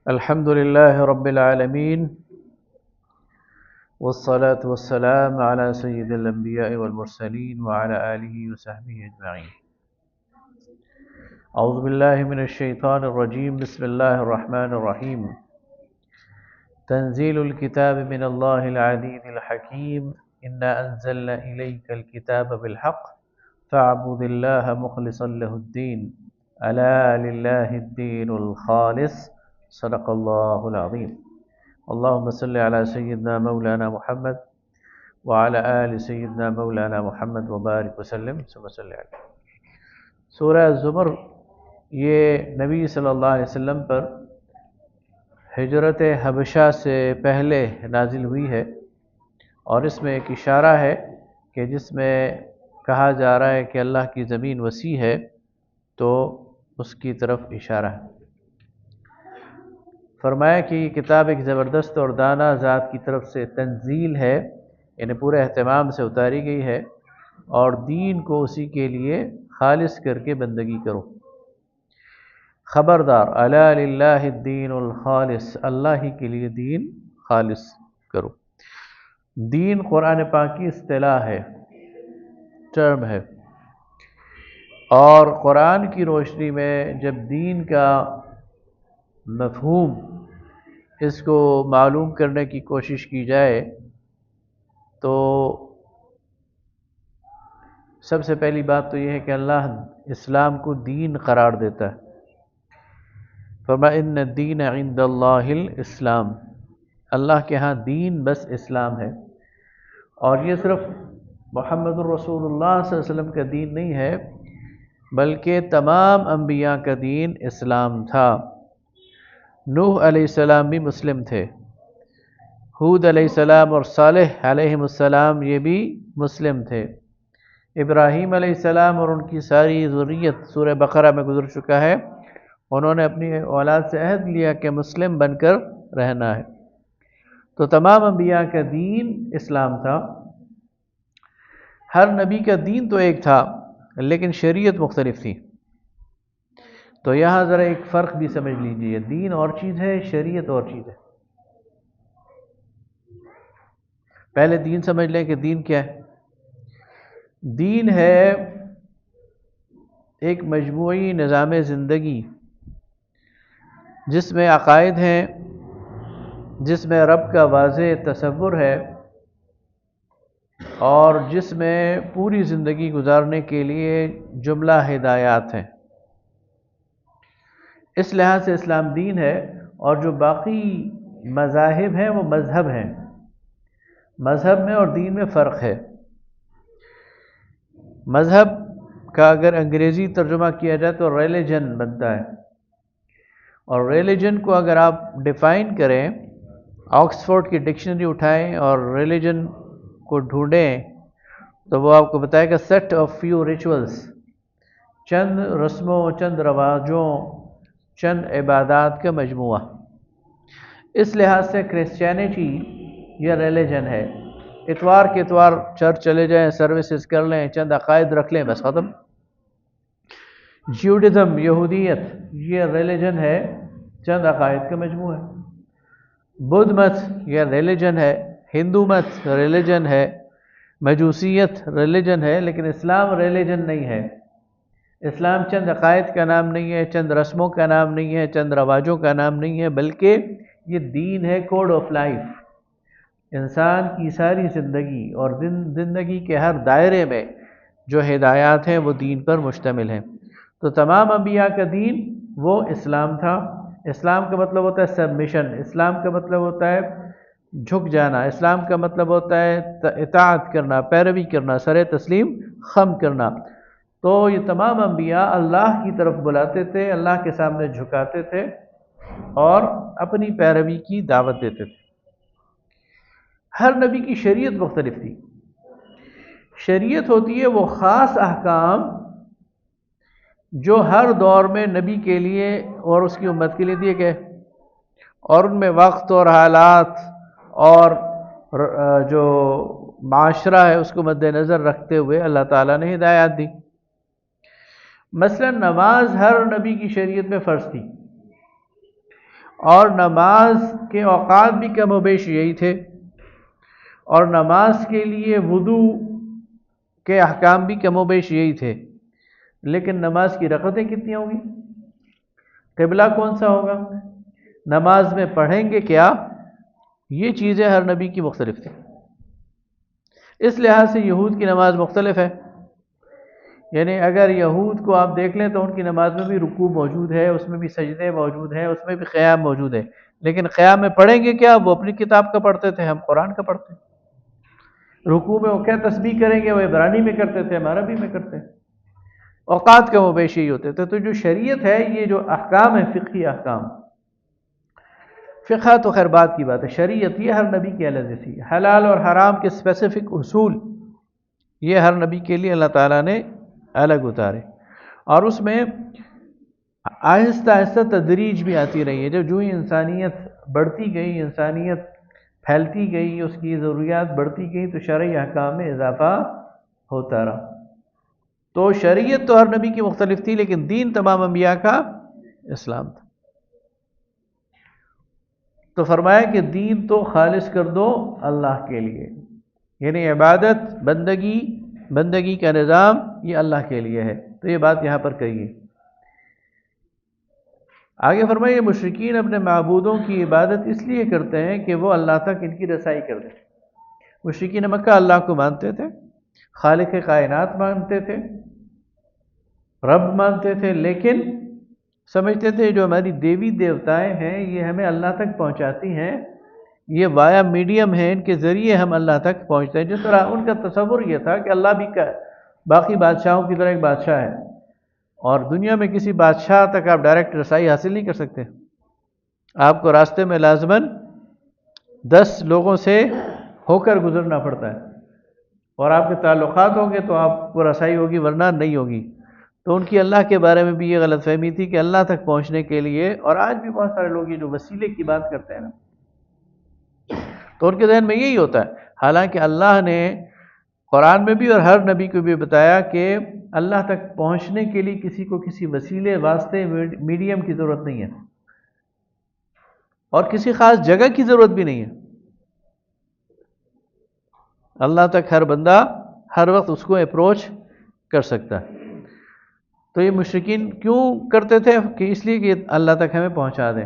الحمد لله رب العالمين، والصلاة والسلام على سيد الأنبياء والمرسلين وعلى آله وصحبه أجمعين. أعوذ بالله من الشيطان الرجيم. بسم الله الرحمن الرحيم. تنزيل الكتاب من الله العزيز الحكيم. إنا أنزلنا إليك الكتاب بالحق فاعبد الله مخلصا له الدين ألا لله الدين الخالص. صدق الله العظيم. اللهم صل على سيدنا مولانا محمد وعلى آل سيدنا مولانا محمد وبارک وسلم. ثم صل علیہ. سورہ زمر یہ نبی صلی اللہ علیہ وسلم پر ہجرت حبشہ سے پہلے نازل ہوئی ہے، اور اس میں ایک اشارہ ہے کہ جس میں کہا جا رہا ہے کہ اللہ کی زمین وسیع ہے، تو اس کی طرف اشارہ ہے. فرمایا کہ یہ کتاب ایک زبردست اور دانا ذات کی طرف سے تنزیل ہے، یعنی پورے اہتمام سے اتاری گئی ہے، اور دین کو اسی کے لیے خالص کر کے بندگی کرو. خبردار، الا للہ الدین الخالص، اللہ ہی کے لیے دین خالص کرو. دین قرآن پاک کی اصطلاح ہے، ٹرم ہے، اور قرآن کی روشنی میں جب دین کا مفہوم اس کو معلوم کرنے کی کوشش کی جائے تو سب سے پہلی بات تو یہ ہے کہ اللہ اسلام کو دین قرار دیتا ہے. فرمایا ان الدین عند اللہ الاسلام، اللہ کے ہاں دین بس اسلام ہے. اور یہ صرف محمد الرسول اللہ صلی اللہ علیہ وسلم کا دین نہیں ہے، بلکہ تمام انبیاء کا دین اسلام تھا. نوح علیہ السلام بھی مسلم تھے، ہود علیہ السلام اور صالح علیہ السلام یہ بھی مسلم تھے. ابراہیم علیہ السلام اور ان کی ساری ذریت سورہ بقرہ میں گزر چکا ہے، انہوں نے اپنی اولاد سے عہد لیا کہ مسلم بن کر رہنا ہے. تو تمام انبیاء کا دین اسلام تھا. ہر نبی کا دین تو ایک تھا لیکن شریعت مختلف تھی. تو یہاں ذرا ایک فرق بھی سمجھ لیجئے، دین اور چیز ہے، شریعت اور چیز ہے. پہلے دین سمجھ لیں کہ دین کیا ہے. دین ہے ایک مجموعی نظام زندگی جس میں عقائد ہیں، جس میں رب کا واضح تصور ہے، اور جس میں پوری زندگی گزارنے کے لیے جملہ ہدایات ہیں. اس لحاظ سے اسلام دین ہے، اور جو باقی مذاہب ہیں وہ مذہب ہیں. مذہب میں اور دین میں فرق ہے. مذہب کا اگر انگریزی ترجمہ کیا جائے تو ریلیجن بنتا ہے، اور ریلیجن کو اگر آپ ڈیفائن کریں، آکسفورڈ کی ڈکشنری اٹھائیں اور ریلیجن کو ڈھونڈیں تو وہ آپ کو بتائے گا سیٹ آف فیو ریچولز، چند رسموں، چند رواجوں، چند عبادات کا مجموعہ. اس لحاظ سے کرسچینٹی یہ ریلیجن ہے. اتوار کے اتوار چرچ چلے جائیں، سروسز کر لیں، چند عقائد رکھ لیں، بس ختم. جیوڈزم، یہودیت، یہ ریلیجن ہے، چند عقائد کا مجموعہ ہے. بدھ مت یہ ریلیجن ہے، ہندو مت ریلیجن ہے، مجوسیت ریلیجن ہے. لیکن اسلام ریلیجن نہیں ہے. اسلام چند عقائد کا نام نہیں ہے، چند رسموں کا نام نہیں ہے، چند رواجوں کا نام نہیں ہے، بلکہ یہ دین ہے، کوڈ آف لائف. انسان کی ساری زندگی اور زندگی کے ہر دائرے میں جو ہدایات ہیں وہ دین پر مشتمل ہیں. تو تمام انبیاء کا دین وہ اسلام تھا. اسلام کا مطلب ہوتا ہے سبمیشن، اسلام کا مطلب ہوتا ہے جھک جانا، اسلام کا مطلب ہوتا ہے اطاعت کرنا، پیروی کرنا، سر تسلیم خم کرنا. تو یہ تمام انبیاء اللہ کی طرف بلاتے تھے، اللہ کے سامنے جھکاتے تھے اور اپنی پیروی کی دعوت دیتے تھے. ہر نبی کی شریعت مختلف تھی. شریعت ہوتی ہے وہ خاص احکام جو ہر دور میں نبی کے لیے اور اس کی امت کے لیے دیے گئے، اور ان میں وقت اور حالات اور جو معاشرہ ہے اس کو مد نظر رکھتے ہوئے اللہ تعالیٰ نے ہدایات دی. مثلا نماز ہر نبی کی شریعت میں فرض تھی، اور نماز کے اوقات بھی کم و بیش یہی تھے، اور نماز کے لیے وضو کے احکام بھی کم و بیش یہی تھے، لیکن نماز کی رکعتیں کتنی ہوں گی، قبلہ کون سا ہوگا، نماز میں پڑھیں گے کیا، یہ چیزیں ہر نبی کی مختلف تھیں۔ اس لحاظ سے یہود کی نماز مختلف ہے، یعنی اگر یہود کو آپ دیکھ لیں تو ان کی نماز میں بھی رکوع موجود ہے، اس میں بھی سجدے موجود ہیں، اس میں بھی قیام موجود ہے، لیکن قیام میں پڑھیں گے کیا، وہ اپنی کتاب کا پڑھتے تھے، ہم قرآن کا پڑھتے ہیں۔ رکوع میں وہ کیا تسبیح کریں گے، وہ عبرانی میں کرتے تھے، ہم عربی میں کرتے ہیں۔ اوقات کا مبیش ہی ہوتے تھے۔ تو جو شریعت ہے، یہ جو احکام ہے، فقہی احکام، فقہ تو خیر بات کی بات ہے، شریعت یہ ہر نبی کی الگ سی ہے۔ حلال اور حرام کے اسپیسیفک اصول یہ ہر نبی کے لیے اللہ تعالیٰ نے الگ اتارے، اور اس میں آہستہ آہستہ تدریج بھی آتی رہی ہے۔ جب جو ہی انسانیت بڑھتی گئی، انسانیت پھیلتی گئی، اس کی ضروریات بڑھتی گئی، تو شرعی احکام میں اضافہ ہوتا رہا۔ تو شریعت تو ہر نبی کی مختلف تھی، لیکن دین تمام انبیاء کا اسلام تھا۔ تو فرمایا کہ دین تو خالص کر دو اللہ کے لیے، یعنی عبادت، بندگی کا نظام یہ اللہ کے لیے ہے۔ تو یہ بات یہاں پر کہیے۔ آگے فرمائے مشرکین اپنے معبودوں کی عبادت اس لیے کرتے ہیں کہ وہ اللہ تک ان کی رسائی کر دیں۔ مشرکین مکہ اللہ کو مانتے تھے، خالق کائنات مانتے تھے، رب مانتے تھے، لیکن سمجھتے تھے جو ہماری دیوی دیوتائیں ہیں یہ ہمیں اللہ تک پہنچاتی ہیں، یہ وایا میڈیم ہے، ان کے ذریعے ہم اللہ تک پہنچتے ہیں۔ جس طرح ان کا تصور یہ تھا کہ اللہ بھی باقی بادشاہوں کی طرح ایک بادشاہ ہے، اور دنیا میں کسی بادشاہ تک آپ ڈائریکٹ رسائی حاصل نہیں کر سکتے، آپ کو راستے میں لازماً 10 لوگوں سے ہو کر گزرنا پڑتا ہے، اور آپ کے تعلقات ہوں گے تو آپ کو رسائی ہوگی، ورنہ نہیں ہوگی۔ تو ان کی اللہ کے بارے میں بھی یہ غلط فہمی تھی کہ اللہ تک پہنچنے کے لیے، اور آج بھی بہت سارے لوگ یہ جو وسیلے کی بات کرتے ہیں نا، تو ان کے ذہن میں یہی ہوتا ہے، حالانکہ اللہ نے قرآن میں بھی اور ہر نبی کو بھی بتایا کہ اللہ تک پہنچنے کے لیے کسی کو کسی وسیلے، واسطے، میڈیم کی ضرورت نہیں ہے، اور کسی خاص جگہ کی ضرورت بھی نہیں ہے۔ اللہ تک ہر بندہ ہر وقت اس کو اپروچ کر سکتا ہے۔ تو یہ مشرکین کیوں کرتے تھے کہ اس لیے کہ اللہ تک ہمیں پہنچا دیں۔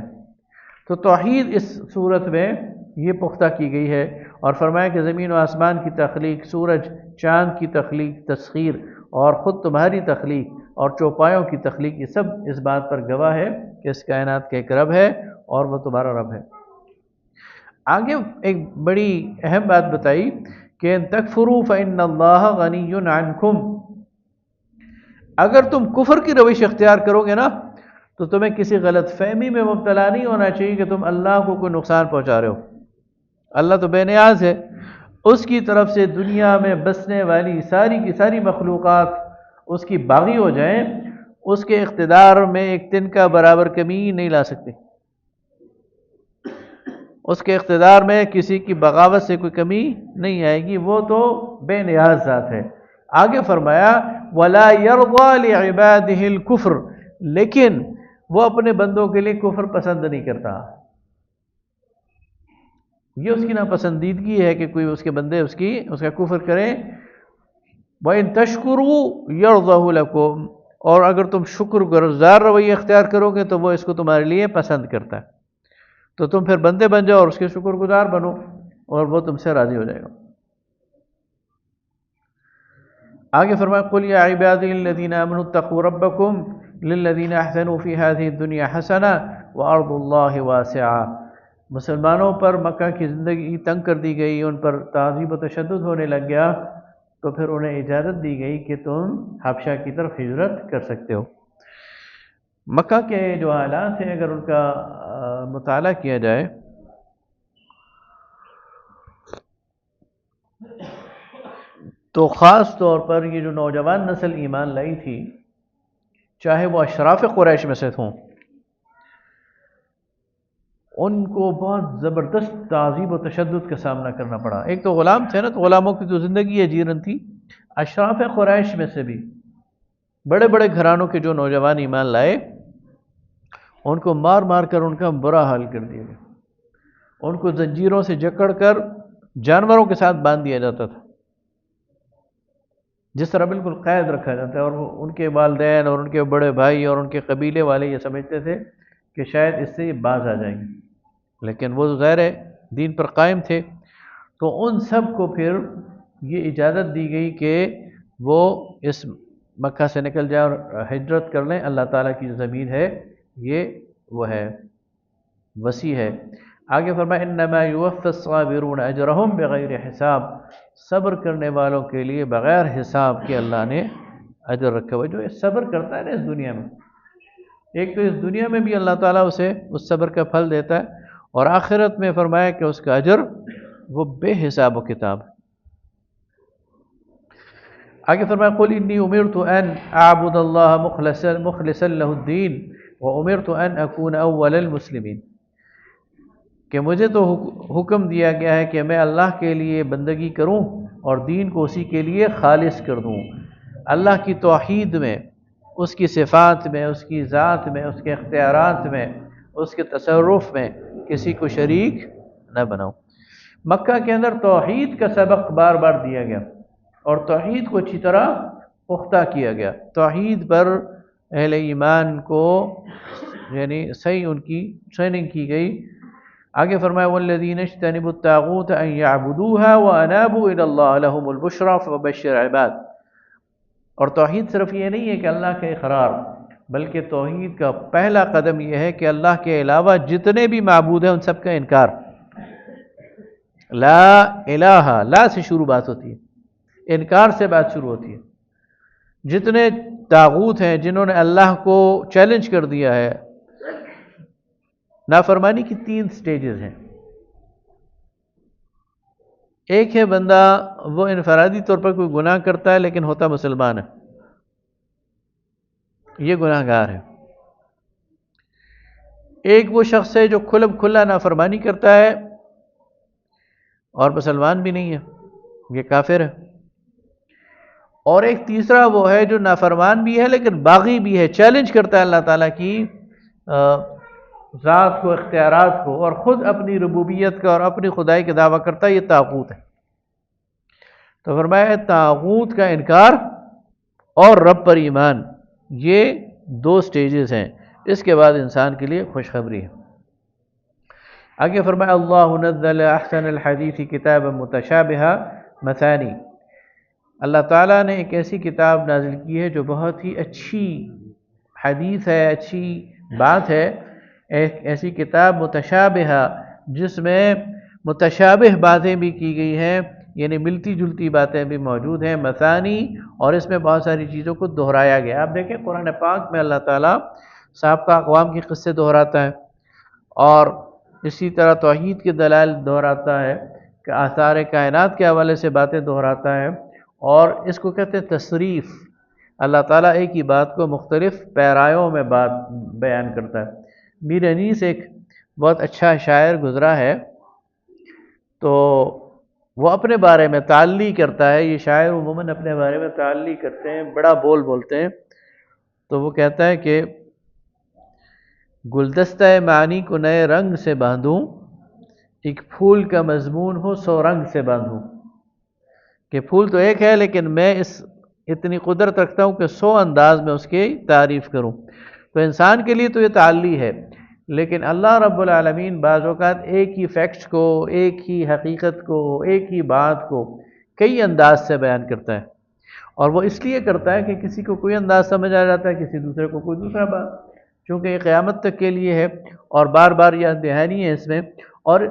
تو توحید اس صورت میں یہ پختہ کی گئی ہے، اور فرمایا کہ زمین و آسمان کی تخلیق، سورج چاند کی تخلیق، تسخیر، اور خود تمہاری تخلیق اور چوپایوں کی تخلیق، یہ سب اس بات پر گواہ ہے کہ اس کائنات کا ایک رب ہے اور وہ تمہارا رب ہے۔ آگے ایک بڑی اہم بات بتائی کہ ان تکفروا فإن اللہ غنی عنکم، اگر تم کفر کی روش اختیار کرو گے نا تو تمہیں کسی غلط فہمی میں مبتلا نہیں ہونا چاہیے کہ تم اللہ کو کوئی نقصان پہنچا رہے ہو۔ اللہ تو بے نیاز ہے، اس کی طرف سے دنیا میں بسنے والی ساری کی ساری مخلوقات اس کی باغی ہو جائیں، اس کے اقتدار میں ایک تن کا برابر کمی نہیں لا سکتے، اس کے اقتدار میں کسی کی بغاوت سے کوئی کمی نہیں آئے گی، وہ تو بے نیاز ذات ہے۔ آگے فرمایا وَلَا يَرْضَى لِعِبَادِهِ الْكُفْرِ، لیکن وہ اپنے بندوں کے لیے کفر پسند نہیں کرتا۔ یہ اس کی ناپسندیدگی ہے کہ کوئی اس کے بندے اس کا کفر کریں۔ وَإِن تَشْكُرُوا يَرْضَهُ لَكُمْ، اور اگر تم شکر گزار رویہ اختیار کرو گے تو وہ اس کو تمہارے لیے پسند کرتا ہے، تو تم پھر بندے بن جاؤ اور اس کے شکر گزار بنو، اور وہ تم سے راضی ہو جائے گا۔ آگے فرمایا قُلْ يَا عِبَادِيَ الَّذِينَ آمَنُوا اتَّقُوا رَبَّكُمْ لِلَّذِينَ أَحْسَنُوا فِي هَذِهِ الدُّنْيَا حَسَنَةٌ وَأَرْضُ اللَّهِ وَاسِعَةٌ، مسلمانوں پر مکہ کی زندگی تنگ کر دی گئی، ان پر تعذیب و تشدد ہونے لگ گیا، تو پھر انہیں اجازت دی گئی کہ تم حبشہ کی طرف ہجرت کر سکتے ہو۔ مکہ کے جو حالات ہیں اگر ان کا مطالعہ کیا جائے تو خاص طور پر یہ جو نوجوان نسل ایمان لائی تھی، چاہے وہ اشراف قریش میں سے ہوں، ان کو بہت زبردست تعذیب و تشدد کا سامنا کرنا پڑا۔ ایک تو غلام تھے نا، تو غلاموں کی جو زندگی اجیرن تھی۔ اشراف قریش میں سے بھی بڑے بڑے گھرانوں کے جو نوجوان ایمان لائے، ان کو مار مار کر ان کا برا حال کر دیا گیا، ان کو زنجیروں سے جکڑ کر جانوروں کے ساتھ باندھ دیا جاتا تھا، جس طرح بالکل قید رکھا جاتا ہے، اور ان کے والدین اور ان کے بڑے بھائی اور ان کے قبیلے والے یہ سمجھتے تھے کہ شاید اس سے یہ باز آ جائیں گے، لیکن وہ ظاہر ہے دین پر قائم تھے، تو ان سب کو پھر یہ اجازت دی گئی کہ وہ اس مکہ سے نکل جائیں اور ہجرت کر لیں، اللہ تعالیٰ کی جو زمین ہے یہ وہ ہے، وسیع ہے۔ آگے فرمایا انما یوفی الصابرون اجرہم بغیر حساب، صبر کرنے والوں کے لیے بغیر حساب کے اللہ نے اجر رکھا ہوا ہے۔ جو صبر کرتا ہے نا اس دنیا میں، ایک تو اس دنیا میں بھی اللہ تعالیٰ اسے اس صبر کا پھل دیتا ہے، اور آخرت میں فرمایا کہ اس کا اجر وہ بے حساب و کتاب۔ آگے فرمایا قل انی امرت ان اعبد اللہ مخلصا لہ الدین وامرت ان اکون اول المسلمین، کہ مجھے تو حکم دیا گیا ہے کہ میں اللہ کے لیے بندگی کروں اور دین کو اسی کے لیے خالص کر دوں، اللہ کی توحید میں، اس کی صفات میں، اس کی ذات میں، اس کے اختیارات میں، اس کے تصرف میں کسی کو شریک نہ بناؤں۔ مکہ کے اندر توحید کا سبق بار بار دیا گیا اور توحید کو اچھی طرح پختہ کیا گیا، توحید پر اہل ایمان کو یعنی صحیح ان کی ٹریننگ کی گئی۔ آگے فرمایا والذین اجتنبوا الطاغوت ان یعبدوها وانابوا الی اللہ لهم البشری فبشر عباد۔ اور توحید صرف یہ نہیں ہے کہ اللہ کا اقرار، بلکہ توحید کا پہلا قدم یہ ہے کہ اللہ کے علاوہ جتنے بھی معبود ہیں ان سب کا انکار۔ لا الہ، لا سے شروع بات ہوتی ہے، انکار سے بات شروع ہوتی ہے۔ جتنے طاغوت ہیں جنہوں نے اللہ کو چیلنج کر دیا ہے، نافرمانی کی 3 سٹیجز ہیں۔ ایک ہے بندہ وہ انفرادی طور پر کوئی گناہ کرتا ہے لیکن ہوتا مسلمان ہے، یہ گناہ گار ہے۔ ایک وہ شخص ہے جو کھلم کھلا نافرمانی کرتا ہے اور مسلمان بھی نہیں ہے، یہ کافر ہے۔ اور ایک تیسرا وہ ہے جو نافرمان بھی ہے لیکن باغی بھی ہے، چیلنج کرتا ہے اللہ تعالیٰ کی ذات کو، اختیارات کو، اور خود اپنی ربوبیت کا اور اپنی خدائی کا دعویٰ کرتا ہے، یہ طاغوت ہے۔ تو فرمایا طاغوت کا انکار اور رب پر ایمان، یہ 2 سٹیجز ہیں، اس کے بعد انسان کے لیے خوشخبری ہے۔ آگے فرمایا اللہ نزل احسن الحدیث کتابا متشابہا مثانی، اللہ تعالیٰ نے ایک ایسی کتاب نازل کی ہے جو بہت ہی اچھی حدیث ہے، اچھی بات ہے، ایک ایسی کتاب متشابہہ جس میں متشابہ باتیں بھی کی گئی ہیں، یعنی ملتی جلتی باتیں بھی موجود ہیں، مثانی، اور اس میں بہت ساری چیزوں کو دہرایا گیا۔ آپ دیکھیں قرآن پاک میں اللہ تعالیٰ سابقہ اقوام کے قصے دہراتا ہے، اور اسی طرح توحید کے دلائل دہراتا ہے، کہ آثار کائنات کے حوالے سے باتیں دہراتا ہے، اور اس کو کہتے ہیں تصریف۔ اللہ تعالیٰ ایک ہی بات کو مختلف پیرایوں میں بات بیان کرتا ہے۔ میر انیس ایک بہت اچھا شاعر گزرا ہے، تو وہ اپنے بارے میں تعلی کرتا ہے، یہ شاعر عموماً اپنے بارے میں تعلی کرتے ہیں، بڑا بول بولتے ہیں، تو وہ کہتا ہے کہ گلدستہ معنی کو نئے رنگ سے باندھوں، ایک پھول کا مضمون ہو 100 رنگ سے باندھوں، کہ پھول تو ایک ہے لیکن میں اتنی قدرت رکھتا ہوں کہ 100 انداز میں اس کی تعریف کروں۔ تو انسان کے لیے تو یہ تعلی ہے، لیکن اللہ رب العالمین بعض اوقات ایک ہی فیکٹس کو، ایک ہی حقیقت کو، ایک ہی بات کو کئی انداز سے بیان کرتا ہے، اور وہ اس لیے کرتا ہے کہ کسی کو کوئی انداز سمجھ آ جاتا ہے، کسی دوسرے کو کوئی دوسرا بات، چونکہ یہ قیامت تک کے لیے ہے، اور بار بار یہ دہانی ہے اس میں، اور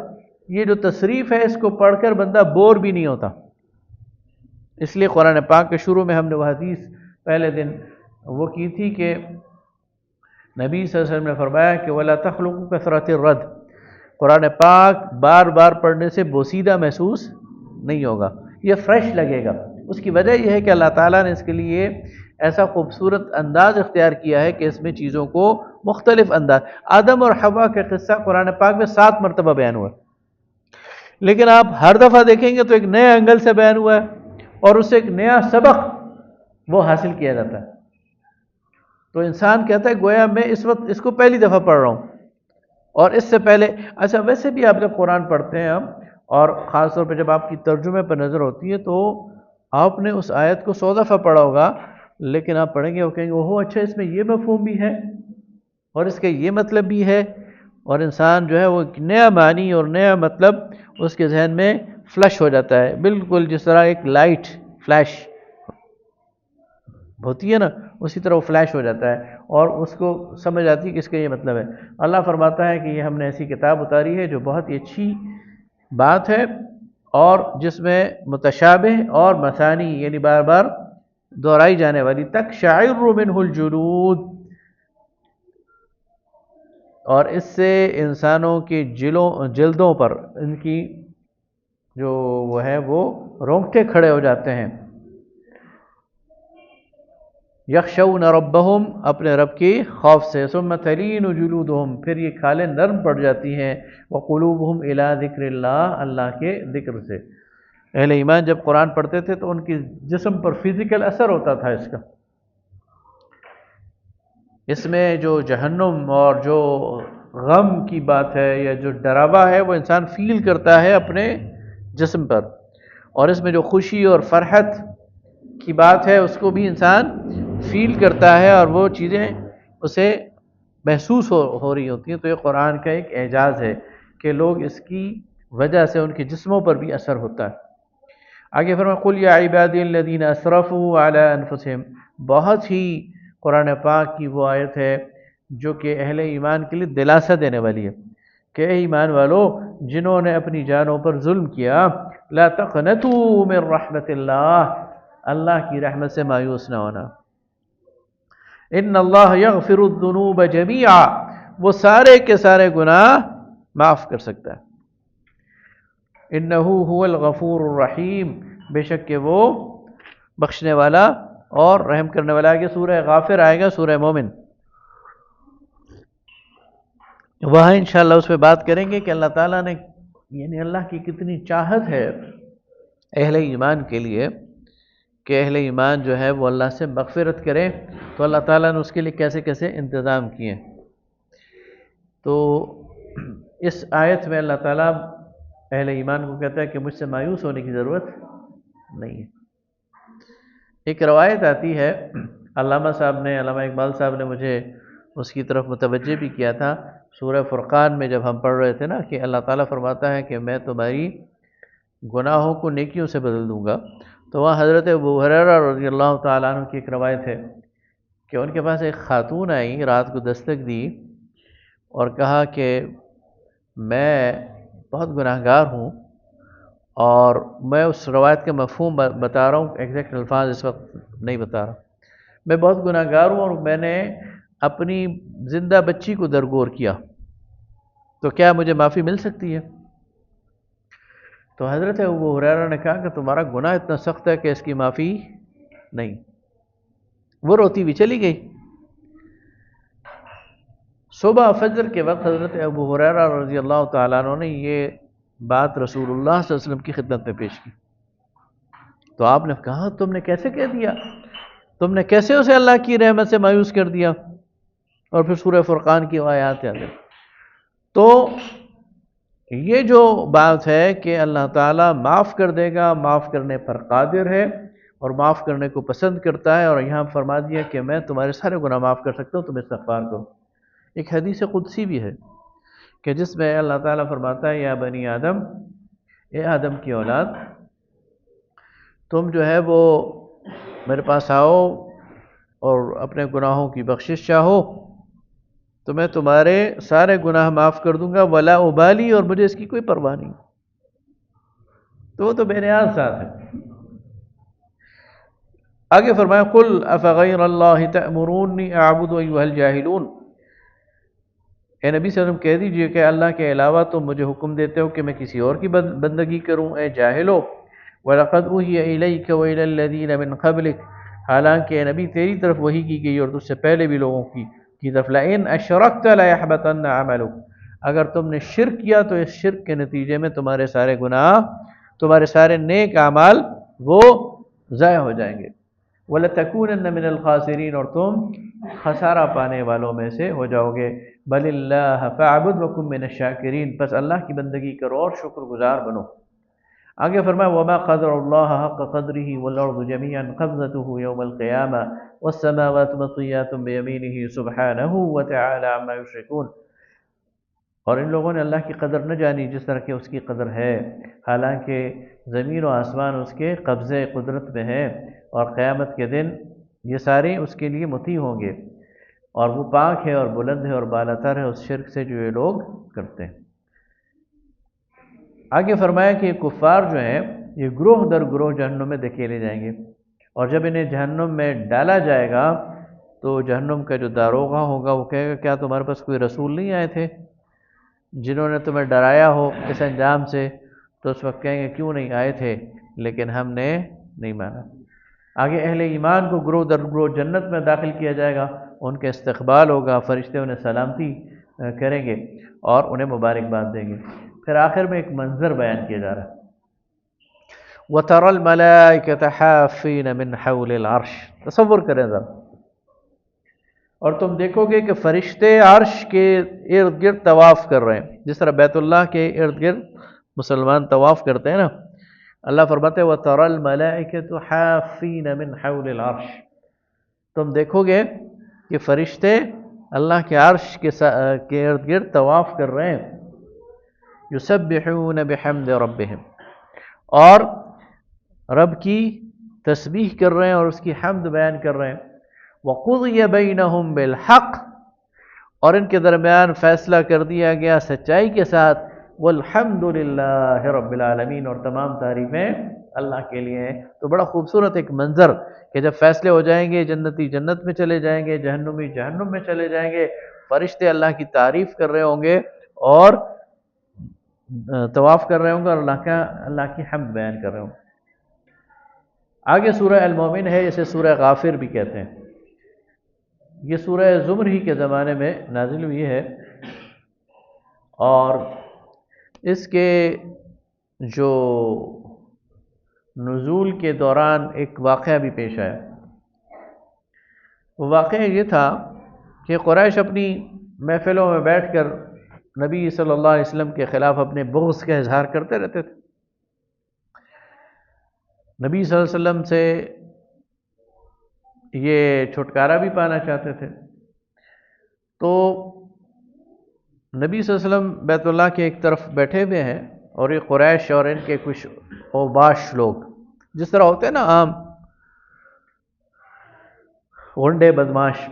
یہ جو تصریف ہے اس کو پڑھ کر بندہ بور بھی نہیں ہوتا۔ اس لیے قرآن پاک کے شروع میں ہم نے وہ حدیث پہلے دن وہ کی تھی کہ نبی صلی اللہ علیہ وسلم نے فرمایا کہ وَلَا تَخْلُقُ كَثْرَةِ الرَّدِّ، قرآن پاک بار بار پڑھنے سے بوسیدہ محسوس نہیں ہوگا، یہ فریش لگے گا۔ اس کی وجہ یہ ہے کہ اللہ تعالیٰ نے اس کے لیے ایسا خوبصورت انداز اختیار کیا ہے کہ اس میں چیزوں کو مختلف انداز، آدم اور حوا کا قصہ قرآن پاک میں 7 مرتبہ بیان ہوا ہے، لیکن آپ ہر دفعہ دیکھیں گے تو ایک نئے اینگل سے بیان ہوا ہے، اور اس سے ایک نیا سبق وہ حاصل کیا جاتا ہے۔ تو انسان کہتا ہے گویا میں اس وقت اس کو پہلی دفعہ پڑھ رہا ہوں، اور اس سے پہلے اچھا ویسے بھی آپ جب قرآن پڑھتے ہیں ہم، اور خاص طور پہ جب آپ کی ترجمے پر نظر ہوتی ہے تو آپ نے اس آیت کو 100 دفعہ پڑھا ہوگا، لیکن آپ پڑھیں گے وہ کہیں گے اوہ اچھا اس میں یہ مفہوم بھی ہے اور اس کا یہ مطلب بھی ہے، اور انسان جو ہے وہ ایک نیا معنی اور نیا مطلب اس کے ذہن میں فلش ہو جاتا ہے، بالکل جس طرح ایک لائٹ فلیش ہوتی ہے نا، اسی طرح وہ فلیش ہو جاتا ہے اور اس کو سمجھ آتی ہے کہ اس کا یہ مطلب ہے۔ اللہ فرماتا ہے کہ یہ ہم نے ایسی کتاب اتاری ہے جو بہت ہی اچھی بات ہے، اور جس میں متشابہ اور مثانی یعنی بار بار دہرائی جانے والی تقشعر منہ الجلود، اور اس سے انسانوں کی جلدوں پر ان کی جو وہ ہے وہ رونگٹے کھڑے ہو جاتے ہیں۔ یخشون ربہم، اپنے رب کی خوف سے، ثم تلین جلودہم، پھر یہ کھالیں نرم پڑ جاتی ہیں، وقلوبہم الی ذکر اللہ، اللہ کے ذکر سے۔ اہل ایمان جب قرآن پڑھتے تھے تو ان کی جسم پر فزیکل اثر ہوتا تھا اس کا، اس میں جو جہنم اور جو غم کی بات ہے یا جو ڈراوا ہے وہ انسان فیل کرتا ہے اپنے جسم پر، اور اس میں جو خوشی اور فرحت کی بات ہے اس کو بھی انسان فیل کرتا ہے، اور وہ چیزیں اسے محسوس ہو رہی ہوتی ہیں۔ تو یہ قرآن کا ایک اعجاز ہے کہ لوگ اس کی وجہ سے ان کے جسموں پر بھی اثر ہوتا ہے۔ آگے فرمایا قل یا عبادی الذین اسرفوا علی انفسہم، بہت ہی قرآن پاک کی وہ آیت ہے جو کہ اہل ایمان کے لیے دلاسا دینے والی ہے کہ اے ایمان والو جنہوں نے اپنی جانوں پر ظلم کیا، لا تقنطوا من رحمت اللہ، اللہ کی رحمت سے مایوس نہ ہونا، ان اللہ یغفر الذنوب جمیعا، وہ سارے کے سارے گناہ معاف کر سکتا ہے، انہ هو الغفور الرحیم، بے شک کہ وہ بخشنے والا اور رحم کرنے والا ہے۔ کہ سورہ غافر آئے گا، سورہ مومن، وہاں انشاءاللہ اس پہ بات کریں گے کہ اللہ تعالیٰ نے یعنی اللہ کی کتنی چاہت ہے اہل ایمان کے لیے کہ اہل ایمان جو ہے وہ اللہ سے مغفرت کرے، تو اللہ تعالیٰ نے اس کے لیے کیسے کیسے انتظام کیے۔ تو اس آیت میں اللہ تعالیٰ اہل ایمان کو کہتا ہے کہ مجھ سے مایوس ہونے کی ضرورت نہیں ہے۔ ایک روایت آتی ہے، علامہ اقبال صاحب نے مجھے اس کی طرف متوجہ بھی کیا تھا، سورہ فرقان میں جب ہم پڑھ رہے تھے نا کہ اللہ تعالیٰ فرماتا ہے کہ میں تمہاری گناہوں کو نیکیوں سے بدل دوں گا، تو وہاں حضرت ابو ہریرہ رضی اللہ تعالیٰ عنہ کی ایک روایت ہے کہ ان کے پاس ایک خاتون آئی، رات کو دستک دی اور کہا کہ میں بہت گناہ گار ہوں، اور میں اس روایت کا مفہوم بتا رہا ہوں، ایگزیکٹ الفاظ اس وقت نہیں بتا رہا، میں بہت گناہ گار ہوں اور میں نے اپنی زندہ بچی کو درگور کیا، تو کیا مجھے معافی مل سکتی ہے؟ تو حضرت ابو ہریرہ نے کہا کہ تمہارا گناہ اتنا سخت ہے کہ اس کی معافی نہیں۔ وہ روتی ہوئی چلی گئی۔ صبح فجر کے وقت حضرت ابو ہریرہ رضی اللہ تعالیٰ عنہ نے یہ بات رسول اللہ صلی اللہ علیہ وسلم کی خدمت میں پیش کی، تو آپ نے کہا تم نے کیسے کہہ دیا، تم نے کیسے اسے اللہ کی رحمت سے مایوس کر دیا؟ اور پھر سورہ فرقان کی آیات یاد ہے۔ تو یہ جو بات ہے کہ اللہ تعالیٰ معاف کر دے گا، معاف کرنے پر قادر ہے اور معاف کرنے کو پسند کرتا ہے، اور یہاں فرما دیا کہ میں تمہارے سارے گناہ معاف کر سکتا ہوں، تم استغفار کرو۔ ایک حدیث قدسی بھی ہے کہ جس میں اللہ تعالیٰ فرماتا ہے یا بنی آدم، اے آدم کی اولاد، تم جو ہے وہ میرے پاس آؤ اور اپنے گناہوں کی بخشش چاہو تو میں تمہارے سارے گناہ معاف کر دوں گا، ولا ابالی، اور مجھے اس کی کوئی پرواہ نہیں، تو وہ تو بے نیاز ذات ہے۔ آگے فرمایا قل افغیر اللہ تأمرونی اعبد ایھا الجاہلون، اے نبی صلی اللہ علیہ وسلم کہہ دیجئے کہ اللہ کے علاوہ تم مجھے حکم دیتے ہو کہ میں کسی اور کی بندگی کروں، اے جاہلو۔ وَلَقَدْ أُوحِيَ إِلَيْكَ وَإِلَى الَّذِينَ مِنْ قَبْلِكَ، حالانکہ اے نبی تیری طرف وحی کی گئی اور تجھ سے پہلے بھی لوگوں کی طرف، لَإِنْ أَشْرَكْتَ لَيَحْبَطَنَّ عَمَلُكَ، اگر تم نے شرک کیا تو اس شرک کے نتیجے میں تمہارے سارے گناہ، تمہارے سارے نیک اعمال وہ ضائع ہو جائیں گے۔ وَلَتَكُونَنَّ مِنَ الْخَاسِرِينَ، اور تم خسارہ پانے والوں میں سے ہو جاؤ گے۔ بَلِ اللَّهَ فَاعْبُدْ وَكُن مِّنَ الشَّاكِرِينَ، بس اللہ کی بندگی کرو اور شکر گزار بنو۔ آگے فرمایا وَمَا قَدَرَ اللَّهَ حَقَّ قَدْرِهِ وَالْأَرْضُ جَمِيعًا قَبْضَتُهُ يَوْمَ الْقِيَامَةِ وَالسَّمَاوَاتُ مَطْوِيَّاتٌ بِيَمِينِهِ سُبْحَانَهُ وَتَعَالَى عَمَّا يُشْرِكُونَ۔ اور ان لوگوں نے اللہ کی قدر نہ جانی جس طرح کہ اس کی قدر ہے، حالانکہ زمین و آسمان اس کے قبضے قدرت میں ہے، اور قیامت کے دن یہ سارے اس کے لیے مطیع ہوں گے، اور وہ پاک ہے اور بلند ہے اور بالاتر ہے اس شرک سے جو یہ لوگ کرتے ہیں۔ آگے فرمایا کہ کفار جو ہیں یہ گروہ در گروہ جہنم میں دھکیلے جائیں گے، اور جب انہیں جہنم میں ڈالا جائے گا تو جہنم کا جو داروغہ ہوگا وہ کہے گا کیا تمہارے پاس کوئی رسول نہیں آئے تھے جنہوں نے تمہیں ڈرایا ہو اس انجام سے؟ تو اس وقت کہیں گے کیوں نہیں آئے تھے، لیکن ہم نے نہیں مانا۔ آگے اہل ایمان کو گروہ در گروہ جنت میں داخل کیا جائے گا، ان کا استقبال ہوگا، فرشتے انہیں سلامتی کریں گے اور انہیں مبارکباد دیں گے۔ پھر آخر میں ایک منظر بیان کیا جا رہا ہے وَتَرَى الْمَلَائِكَةَ حَافِّينَ مِنْ حَوْلِ الْعَرْشِ، تصور کریں ذرا، اور تم دیکھو گے کہ فرشتے عرش کے ارد گرد طواف کر رہے ہیں، جس طرح بیت اللہ کے ارد گرد مسلمان طواف کرتے ہیں نا۔ اللہ فرماتے ہیں وَتَرَى الْمَلَائِكَةُ حَافِّينَ مِنْ حَوْلِ الْعَرْشِ، تم دیکھو گے کہ فرشتے اللہ کے عرش کے ارد گرد طواف کر رہے ہیں، یسبحون بحمد ربہم، اور رب کی تسبیح کر رہے ہیں اور اس کی حمد بیان کر رہے ہیں۔ وَقُضِيَ بَيْنَهُمْ بِالْحَقِّ، اور ان کے درمیان فیصلہ کر دیا گیا سچائی کے ساتھ۔ وَالْحَمْدُ لِلَّهِ رَبِّ الْعَالَمِينَ، اور تمام تعریفیں اللہ کے لیے ہیں۔ تو بڑا خوبصورت ایک منظر کہ جب فیصلے ہو جائیں گے، جنتی جنت میں چلے جائیں گے، جہنمی جہنم میں چلے جائیں گے، فرشتے اللہ کی تعریف کر رہے ہوں گے اور طواف کر رہے ہوں گے اور اللہ کی حمد بیان کر رہے ہوں گے۔ آگے سورہ المومن ہے، اسے سورہ غافر بھی کہتے ہیں۔ یہ سورہ زمر ہی کے زمانے میں نازل ہوئی ہے، اور اس کے جو نزول کے دوران ایک واقعہ بھی پیش آیا۔ وہ واقعہ یہ تھا کہ قریش اپنی محفلوں میں بیٹھ کر نبی صلی اللہ علیہ وسلم کے خلاف اپنے بغض کا اظہار کرتے رہتے تھے۔ نبی صلی اللہ علیہ وسلم سے یہ چھٹکارا بھی پانا چاہتے تھے۔ تو نبی صلی اللہ علیہ وسلم بیت اللہ کے ایک طرف بیٹھے ہوئے ہیں، اور یہ قریش اور ان کے کچھ اوباش لوگ، جس طرح ہوتے ہیں نا عام غنڈے بدماش،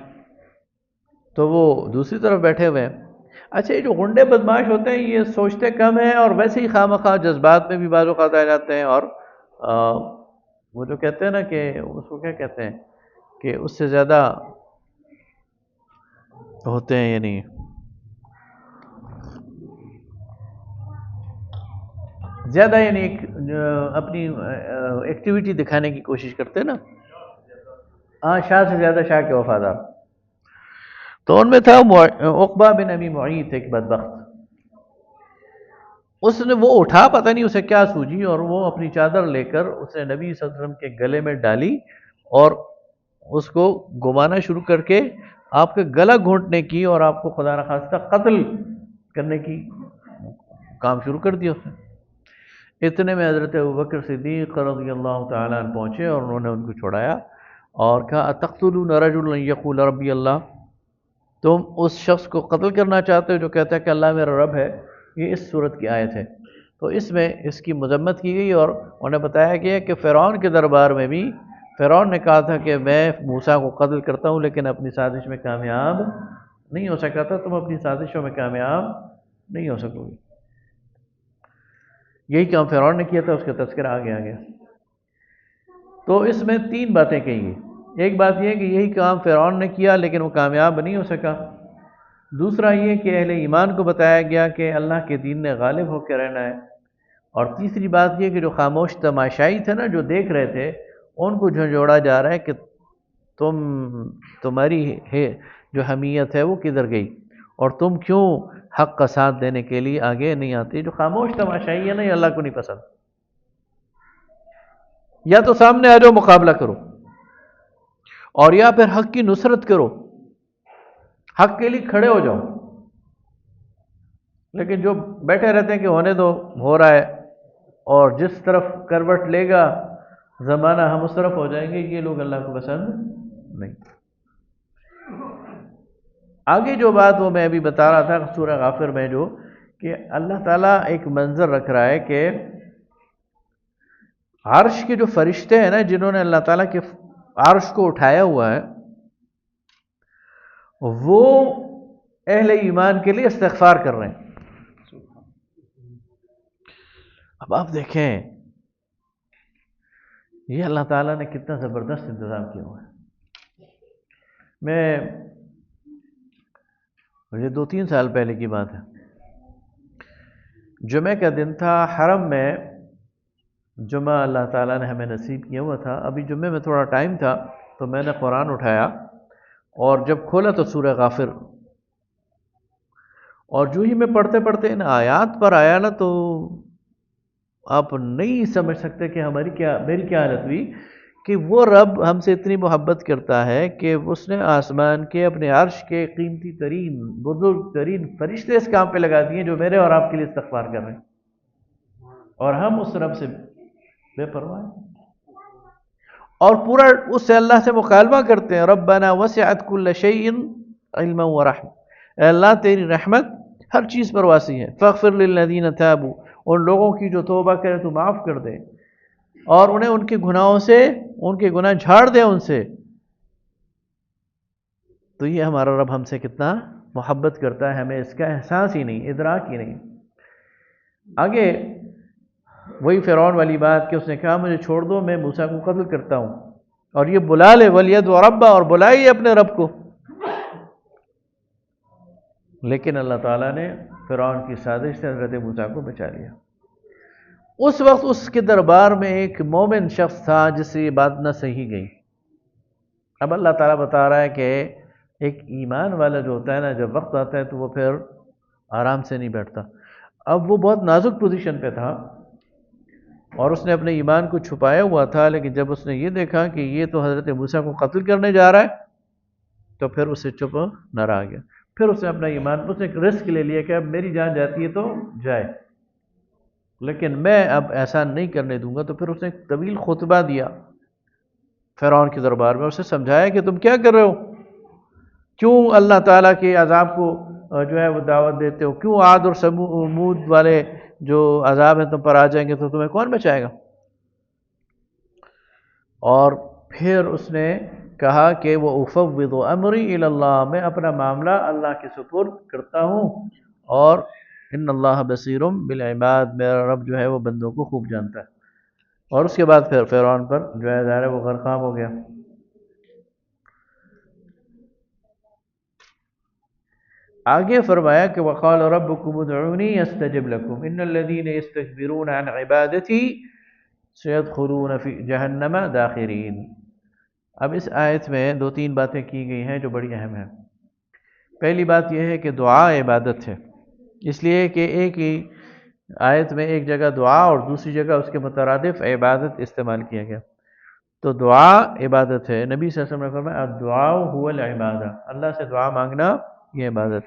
تو وہ دوسری طرف بیٹھے ہوئے ہیں۔ اچھا، یہ جو غنڈے بدماش ہوتے ہیں یہ سوچتے کم ہیں، اور ویسے ہی خواہ مخواہ جذبات میں بھی بعض اوقات آ جاتے ہیں، اور وہ جو کہتے ہیں نا کہ اس کو کیا کہتے ہیں کہ اس سے زیادہ ہوتے ہیں، یعنی زیادہ، یعنی اپنی ایکٹیویٹی دکھانے کی کوشش کرتے ہیں نا، ہاں، شاہ سے زیادہ شاہ کے وفادار۔ تو ان میں تھا عقبہ بن ابی معیط، ایک بدبخت، اس نے وہ اٹھا، پتہ نہیں اسے کیا سوجی، اور وہ اپنی چادر لے کر اس نے نبی صلی اللہ علیہ وسلم کے گلے میں ڈالی اور اس کو گھمانا شروع کر کے آپ کا گلا گھونٹنے کی اور آپ کو خدا نخواستہ قتل کرنے کی کام شروع کر دیا اس نے۔ اتنے میں حضرت ابوبکر صدیق رضی اللہ تعالیٰ عنہ پہنچے اور انہوں نے ان کو چھڑایا اور کہا اتقتلون رجلا یقول ربی اللہ، تم اس شخص کو قتل کرنا چاہتے ہو جو کہتا ہے کہ اللہ میرا رب ہے؟ یہ اس صورت کی آیت ہے۔ تو اس میں اس کی مذمت کی گئی، اور انہیں بتایا گیا کہ فرعون کے دربار میں بھی فرعون نے کہا تھا کہ میں موسیٰ کو قتل کرتا ہوں لیکن اپنی سازش میں کامیاب نہیں ہو سکا تھا، تم اپنی سازشوں میں کامیاب نہیں ہو سکو گے۔ یہی کام فرعون نے کیا تھا، اس کا تذکرہ آگے آ گیا۔ تو اس میں تین باتیں کہی گئی۔ ایک بات یہ کہ یہی کام فرعون نے کیا لیکن وہ کامیاب نہیں ہو سکا۔ دوسرا یہ کہ اہل ایمان کو بتایا گیا کہ اللہ کے دین نے غالب ہو کے رہنا ہے۔ اور تیسری بات یہ کہ جو خاموش تماشائی تھے نا، جو دیکھ رہے تھے، ان کو جھنجھوڑا جا رہا ہے کہ تمہاری جو حمیت ہے وہ کدھر گئی، اور تم کیوں حق کا ساتھ دینے کے لیے آگے نہیں آتے؟ جو خاموش تماشائی ہے نا، یہ اللہ کو نہیں پسند۔ یا تو سامنے آ جاؤ، مقابلہ کرو، اور یا پھر حق کی نصرت کرو، حق کے لیے کھڑے ہو جاؤ. لیکن جو بیٹھے رہتے ہیں کہ ہونے دو، ہو رہا ہے، اور جس طرف کروٹ لے گا زمانہ ہم اس طرف ہو جائیں گے، یہ لوگ اللہ کو پسند نہیں. آگے جو بات وہ میں ابھی بتا رہا تھا سورہ غافر میں، جو کہ اللہ تعالیٰ ایک منظر رکھ رہا ہے کہ عرش کے جو فرشتے ہیں نا، جنہوں نے اللہ تعالیٰ کے عرش کو اٹھایا ہوا ہے، وہ اہل ایمان کے لیے استغفار کر رہے ہیں. اب آپ دیکھیں یہ اللہ تعالیٰ نے کتنا زبردست انتظام کیا ہوا ہے. مجھے 2-3 سال پہلے کی بات ہے، جمعہ کا دن تھا، حرم میں جمعہ اللہ تعالیٰ نے ہمیں نصیب کیا ہوا تھا. ابھی جمعے میں تھوڑا ٹائم تھا تو میں نے قرآن اٹھایا اور جب کھولا تو سورہ غافر، اور جو ہی میں پڑھتے پڑھتے ان آیات پر آیا نا، تو آپ نہیں سمجھ سکتے کہ میری کیا حالت ہوئی، کہ وہ رب ہم سے اتنی محبت کرتا ہے کہ اس نے آسمان کے اپنے عرش کے قیمتی ترین بزرگ ترین فرشتے اس کام پہ لگا دیے جو میرے اور آپ کے لیے استغفار کر رہے ہیں، اور ہم اس رب سے بے پرواہ ہیں اور پورا اس سے اللہ سے مکالمہ کرتے ہیں. ربنا وسعت کل شیء علما ورحمہ، اے اللہ تیری رحمت ہر چیز پر واسع ہے. فاغفر للذین تابوا، ان لوگوں کی جو توبہ کرے تو معاف کر دے، اور انہیں ان کے گناہوں سے ان کے گناہ جھاڑ دے ان سے. تو یہ ہمارا رب ہم سے کتنا محبت کرتا ہے، ہمیں اس کا احساس ہی نہیں، ادراک ہی نہیں. آگے وہی فرعون والی بات کہ اس نے کہا مجھے چھوڑ دو، میں موسیٰ کو قتل کرتا ہوں، اور یہ بلا لے وَلْيَدْعُ رَبَّهُ، اور بلائیے اپنے رب کو. لیکن اللہ تعالیٰ نے فرعون کی سازش سے حضرت موسیٰ کو بچا لیا. اس وقت اس کے دربار میں ایک مومن شخص تھا جس سے یہ بات نہ صحیح گئی. اب اللہ تعالیٰ بتا رہا ہے کہ ایک ایمان والا جو ہوتا ہے نا، جب وقت آتا ہے تو وہ پھر آرام سے نہیں بیٹھتا. اب وہ بہت نازک پوزیشن پہ تھا اور اس نے اپنے ایمان کو چھپایا ہوا تھا، لیکن جب اس نے یہ دیکھا کہ یہ تو حضرت موسیٰ کو قتل کرنے جا رہا ہے تو پھر اسے چپ نہ رہا گیا. پھر اس نے اپنا ایمان، اس نے ایک رسک لے لیا کہ اب میری جان جاتی ہے تو جائے، لیکن میں اب ایسا نہیں کرنے دوں گا. تو پھر اس نے ایک طویل خطبہ دیا فرعون کے دربار میں، اسے سمجھایا کہ تم کیا کر رہے ہو، کیوں اللہ تعالیٰ کے عذاب کو جو ہے وہ دعوت دیتے ہو، کیوں عاد اور سمود والے جو عذاب ہیں تم پر آ جائیں گے تو تمہیں کون بچائے گا. اور پھر اس نے کہا کہ وہ افوض امری الی اللہ، میں اپنا معاملہ اللہ کے سپرد کرتا ہوں، اور ان اللہ بصیر بالعباد، میرا رب جو ہے وہ بندوں کو خوب جانتا ہے. اور اس کے بعد پھر فرعون پر جو ہے ظاہر ہے وہ غرقاب ہو گیا. آگے فرمایا کہ وقال ربکم ادعونی استجب لکم ان الذین یستکبرون عن عبادتی سیدخلون فی جہنم داخرین. اب اس آیت میں 2-3 باتیں کی گئی ہیں جو بڑی اہم ہیں. پہلی بات یہ ہے کہ دعا عبادت ہے، اس لیے کہ ایک ہی آیت میں ایک جگہ دعا اور دوسری جگہ اس کے مترادف عبادت استعمال کیا گیا. تو دعا عبادت ہے. نبی صلی اللہ علیہ وسلم نے فرمایا الدعاء هو العبادہ، اللہ سے دعا مانگنا یہ عبادت.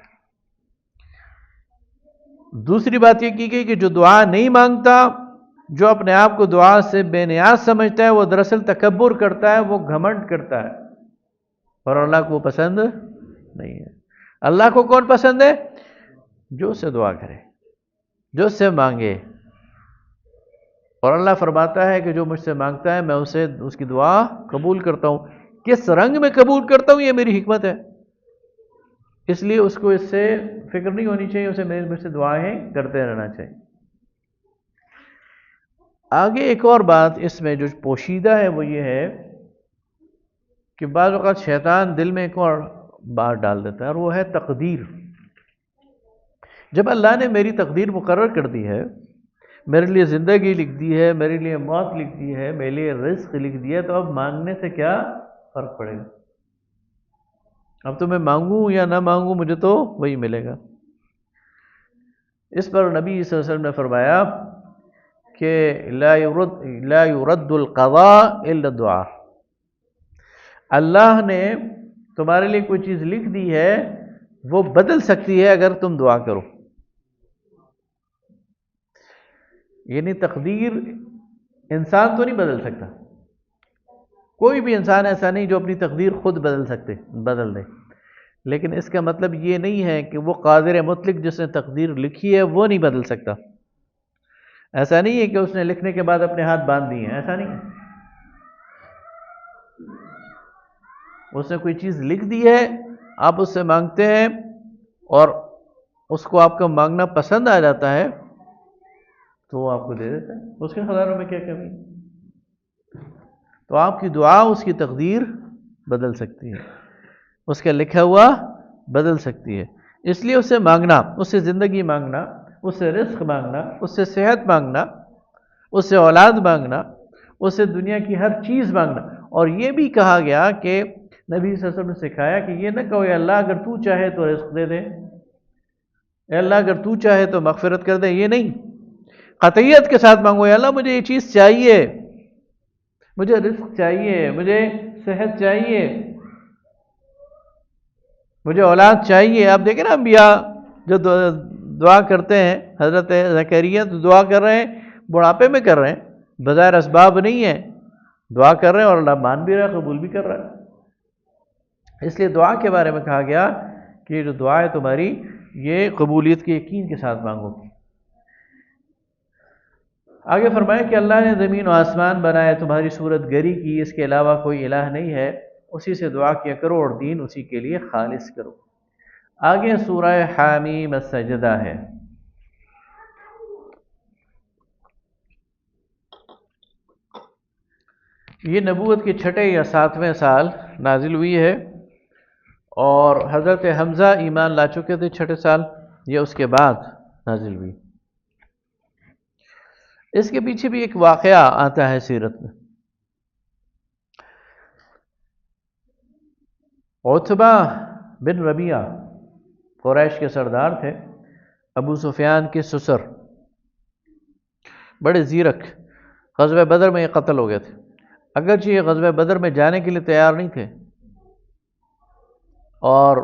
دوسری بات یہ کی گئی کہ جو دعا نہیں مانگتا، جو اپنے آپ کو دعا سے بے نیاز سمجھتا ہے، وہ دراصل تکبر کرتا ہے، وہ گھمنڈ کرتا ہے، اور اللہ کو وہ پسند نہیں ہے. اللہ کو کون پسند ہے؟ جو اس سے دعا کرے، جو اس سے مانگے. اور اللہ فرماتا ہے کہ جو مجھ سے مانگتا ہے میں اسے اس کی دعا قبول کرتا ہوں. کس رنگ میں قبول کرتا ہوں یہ میری حکمت ہے، اس لیے اس کو اس سے فکر نہیں ہونی چاہیے، اسے میرے سے دعائیں کرتے رہنا چاہیے. آگے ایک اور بات اس میں جو پوشیدہ ہے وہ یہ ہے کہ بعض اوقات شیطان دل میں ایک اور بات ڈال دیتا ہے، اور وہ ہے تقدیر. جب اللہ نے میری تقدیر مقرر کر دی ہے، میرے لیے زندگی لکھ دی ہے، میرے لیے موت لکھ دی ہے، میرے لیے رزق لکھ دی ہے، تو اب مانگنے سے کیا فرق پڑے گا؟ اب تو میں مانگوں یا نہ مانگوں مجھے تو وہی ملے گا. اس پر نبی صلی اللہ علیہ وسلم نے فرمایا کہ لا يرد القضاء الا الدعاء، اللہ نے تمہارے لیے کوئی چیز لکھ دی ہے، وہ بدل سکتی ہے اگر تم دعا کرو. یعنی تقدیر انسان تو نہیں بدل سکتا، کوئی بھی انسان ایسا نہیں جو اپنی تقدیر خود بدل دے، لیکن اس کا مطلب یہ نہیں ہے کہ وہ قادر مطلق جس نے تقدیر لکھی ہے وہ نہیں بدل سکتا. ایسا نہیں ہے کہ اس نے لکھنے کے بعد اپنے ہاتھ باندھ دیے ہیں، ایسا نہیں ہے. اس نے کوئی چیز لکھ دی ہے، آپ اس سے مانگتے ہیں اور اس کو آپ کا مانگنا پسند آ جاتا ہے تو وہ آپ کو دے دیتا ہے. اس کے خزانوں میں کیا کمی؟ تو آپ کی دعا اس کی تقدیر بدل سکتی ہے، اس کا لکھا ہوا بدل سکتی ہے. اس لیے اس سے مانگنا، اس سے زندگی مانگنا، اس سے رزق مانگنا، اس سے صحت مانگنا، اس سے اولاد مانگنا، اس سے دنیا کی ہر چیز مانگنا. اور یہ بھی کہا گیا کہ نبی صلی اللہ علیہ وسلم نے سکھایا کہ یہ نہ کہو اے اللہ اگر تو چاہے تو رزق دے دے، اے اللہ اگر تو چاہے تو مغفرت کر دے. یہ نہیں، قطعیت کے ساتھ مانگو، اے اللہ مجھے یہ چیز چاہیے، مجھے رزق چاہیے، مجھے صحت چاہیے، مجھے اولاد چاہیے. آپ دیکھیں نا انبیاء جو دعا کرتے ہیں، حضرت زکریا تو دعا کر رہے ہیں، بڑھاپے میں کر رہے ہیں، بظاہر اسباب نہیں ہے، دعا کر رہے ہیں اور اللہ مان بھی رہا ہے، قبول بھی کر رہا ہے. اس لیے دعا کے بارے میں کہا گیا کہ یہ جو دعا ہے تمہاری، یہ قبولیت کے یقین کے ساتھ مانگو. آگے فرمایا کہ اللہ نے زمین و آسمان بنائے، تمہاری صورت گری کی، اس کے علاوہ کوئی الہ نہیں ہے، اسی سے دعا کیا کرو اور دین اسی کے لیے خالص کرو. آگے سورہ حامیم السجدہ ہے. یہ نبوت کے 6 یا 7ویں سال نازل ہوئی ہے، اور حضرت حمزہ ایمان لا چکے تھے 6 سال، یہ اس کے بعد نازل ہوئی. اس کے پیچھے بھی ایک واقعہ آتا ہے سیرت میں. عتبہ بن ربیعہ قریش کے سردار تھے، ابو سفیان کے سسر، بڑے زیرک. غزوہ بدر میں یہ قتل ہو گئے تھے، اگرچہ یہ غزوہ بدر میں جانے کے لیے تیار نہیں تھے اور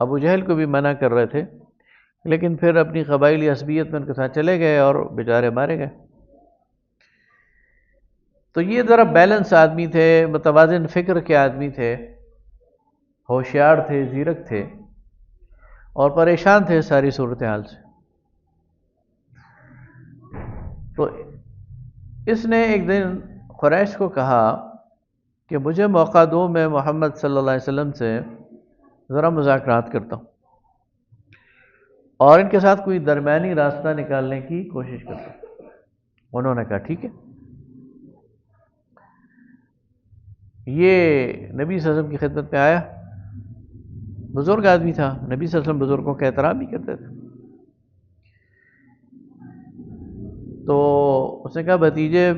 ابو جہل کو بھی منع کر رہے تھے، لیکن پھر اپنی قبائلی عصبیت میں ان کے ساتھ چلے گئے اور بیچارے مارے گئے. تو یہ ذرا بیلنس آدمی تھے، متوازن فکر کے آدمی تھے، ہوشیار تھے، زیرک تھے اور پریشان تھے ساری صورتحال سے. تو اس نے ایک دن قریش کو کہا کہ مجھے موقع دو، میں محمد صلی اللہ علیہ وسلم سے ذرا مذاکرات کرتا ہوں اور ان کے ساتھ کوئی درمیانی راستہ نکالنے کی کوشش کرتا ہوں. انہوں نے کہا ٹھیک ہے. یہ نبی صلی اللہ علیہ وسلم کی خدمت میں آیا، بزرگ آدمی تھا، نبی صلی اللہ علیہ وسلم بزرگوں کا احترام بھی کرتے تھے. تو اس نے کہا بھتیجے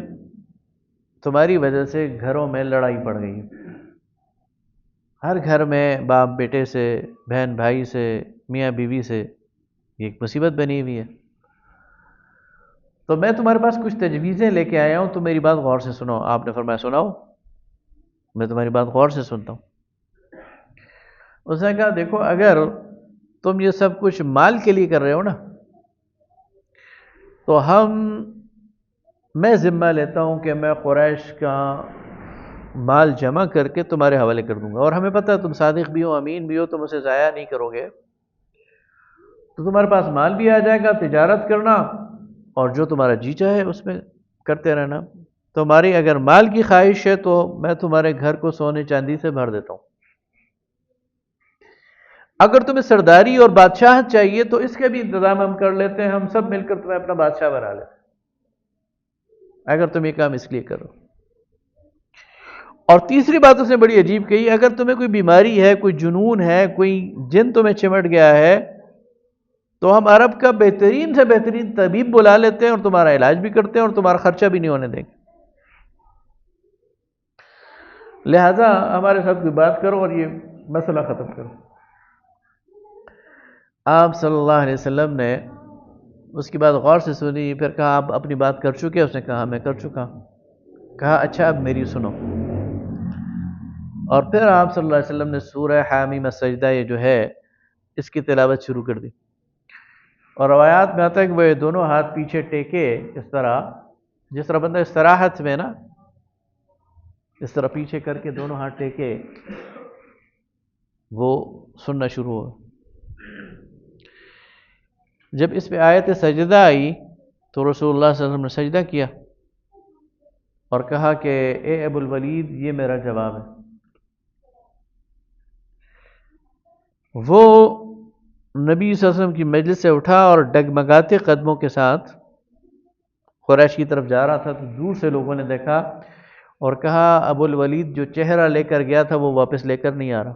تمہاری وجہ سے گھروں میں لڑائی پڑ گئی، ہر گھر میں باپ بیٹے سے، بہن بھائی سے، میاں بیوی سے یہ ایک مصیبت بنی ہوئی ہے. تو میں تمہارے پاس کچھ تجویزیں لے کے آیا ہوں، تو میری بات غور سے سنو. آپ نے فرمایا سناؤ، میں تمہاری بات غور سے سنتا ہوں. اس نے کہا دیکھو اگر تم یہ سب کچھ مال کے لیے کر رہے ہو نا، تو میں ذمہ لیتا ہوں کہ میں قریش کا مال جمع کر کے تمہارے حوالے کر دوں گا، اور ہمیں پتہ ہے تم صادق بھی ہو، امین بھی ہو، تم اسے ضائع نہیں کرو گے، تو تمہارے پاس مال بھی آ جائے گا، تجارت کرنا اور جو تمہارا جی چاہے اس میں کرتے رہنا. تمہاری اگر مال کی خواہش ہے تو میں تمہارے گھر کو سونے چاندی سے بھر دیتا ہوں، اگر تمہیں سرداری اور بادشاہت چاہیے تو اس کا بھی انتظام ہم کر لیتے ہیں، ہم سب مل کر تمہیں اپنا بادشاہ بنا لیتے ہیں اگر تم یہ کام اس لیے کرو. اور تیسری بات اس نے بڑی عجیب کہی، اگر تمہیں کوئی بیماری ہے، کوئی جنون ہے، کوئی جن تمہیں چمٹ گیا ہے، تو ہم عرب کا بہترین سے بہترین طبیب بلا لیتے ہیں اور تمہارا علاج بھی کرتے ہیں اور تمہارا خرچہ بھی نہیں ہونے دیں گے، لہذا ہمارے ساتھ کوئی بات کرو اور یہ مسئلہ ختم کرو. آپ صلی اللہ علیہ وسلم نے اس کی بات غور سے سنی، پھر کہا آپ اپنی بات کر چکے؟ اس نے کہا میں کر چکا. کہا اچھا اب میری سنو. اور پھر آپ صلی اللہ علیہ وسلم نے سورہ حامیم السجدہ یہ جو ہے اس کی تلاوت شروع کر دی، اور روایات میں آتا ہے کہ وہ دونوں ہاتھ پیچھے ٹیکے اس طرح، جس طرح بندہ استراحت میں نا اس طرح پیچھے کر کے دونوں ہاتھ ٹیکے وہ سننا شروع ہوا۔ جب اس پہ آیت سجدہ آئی تو رسول اللہ صلی اللہ علیہ وسلم نے سجدہ کیا اور کہا کہ اے ابو الولید یہ میرا جواب ہے۔ وہ نبی صلی اللہ علیہ وسلم کی مجلس سے اٹھا اور ڈگمگاتے قدموں کے ساتھ قریش کی طرف جا رہا تھا، تو دور سے لوگوں نے دیکھا اور کہا ابو الولید جو چہرہ لے کر گیا تھا وہ واپس لے کر نہیں آ رہا۔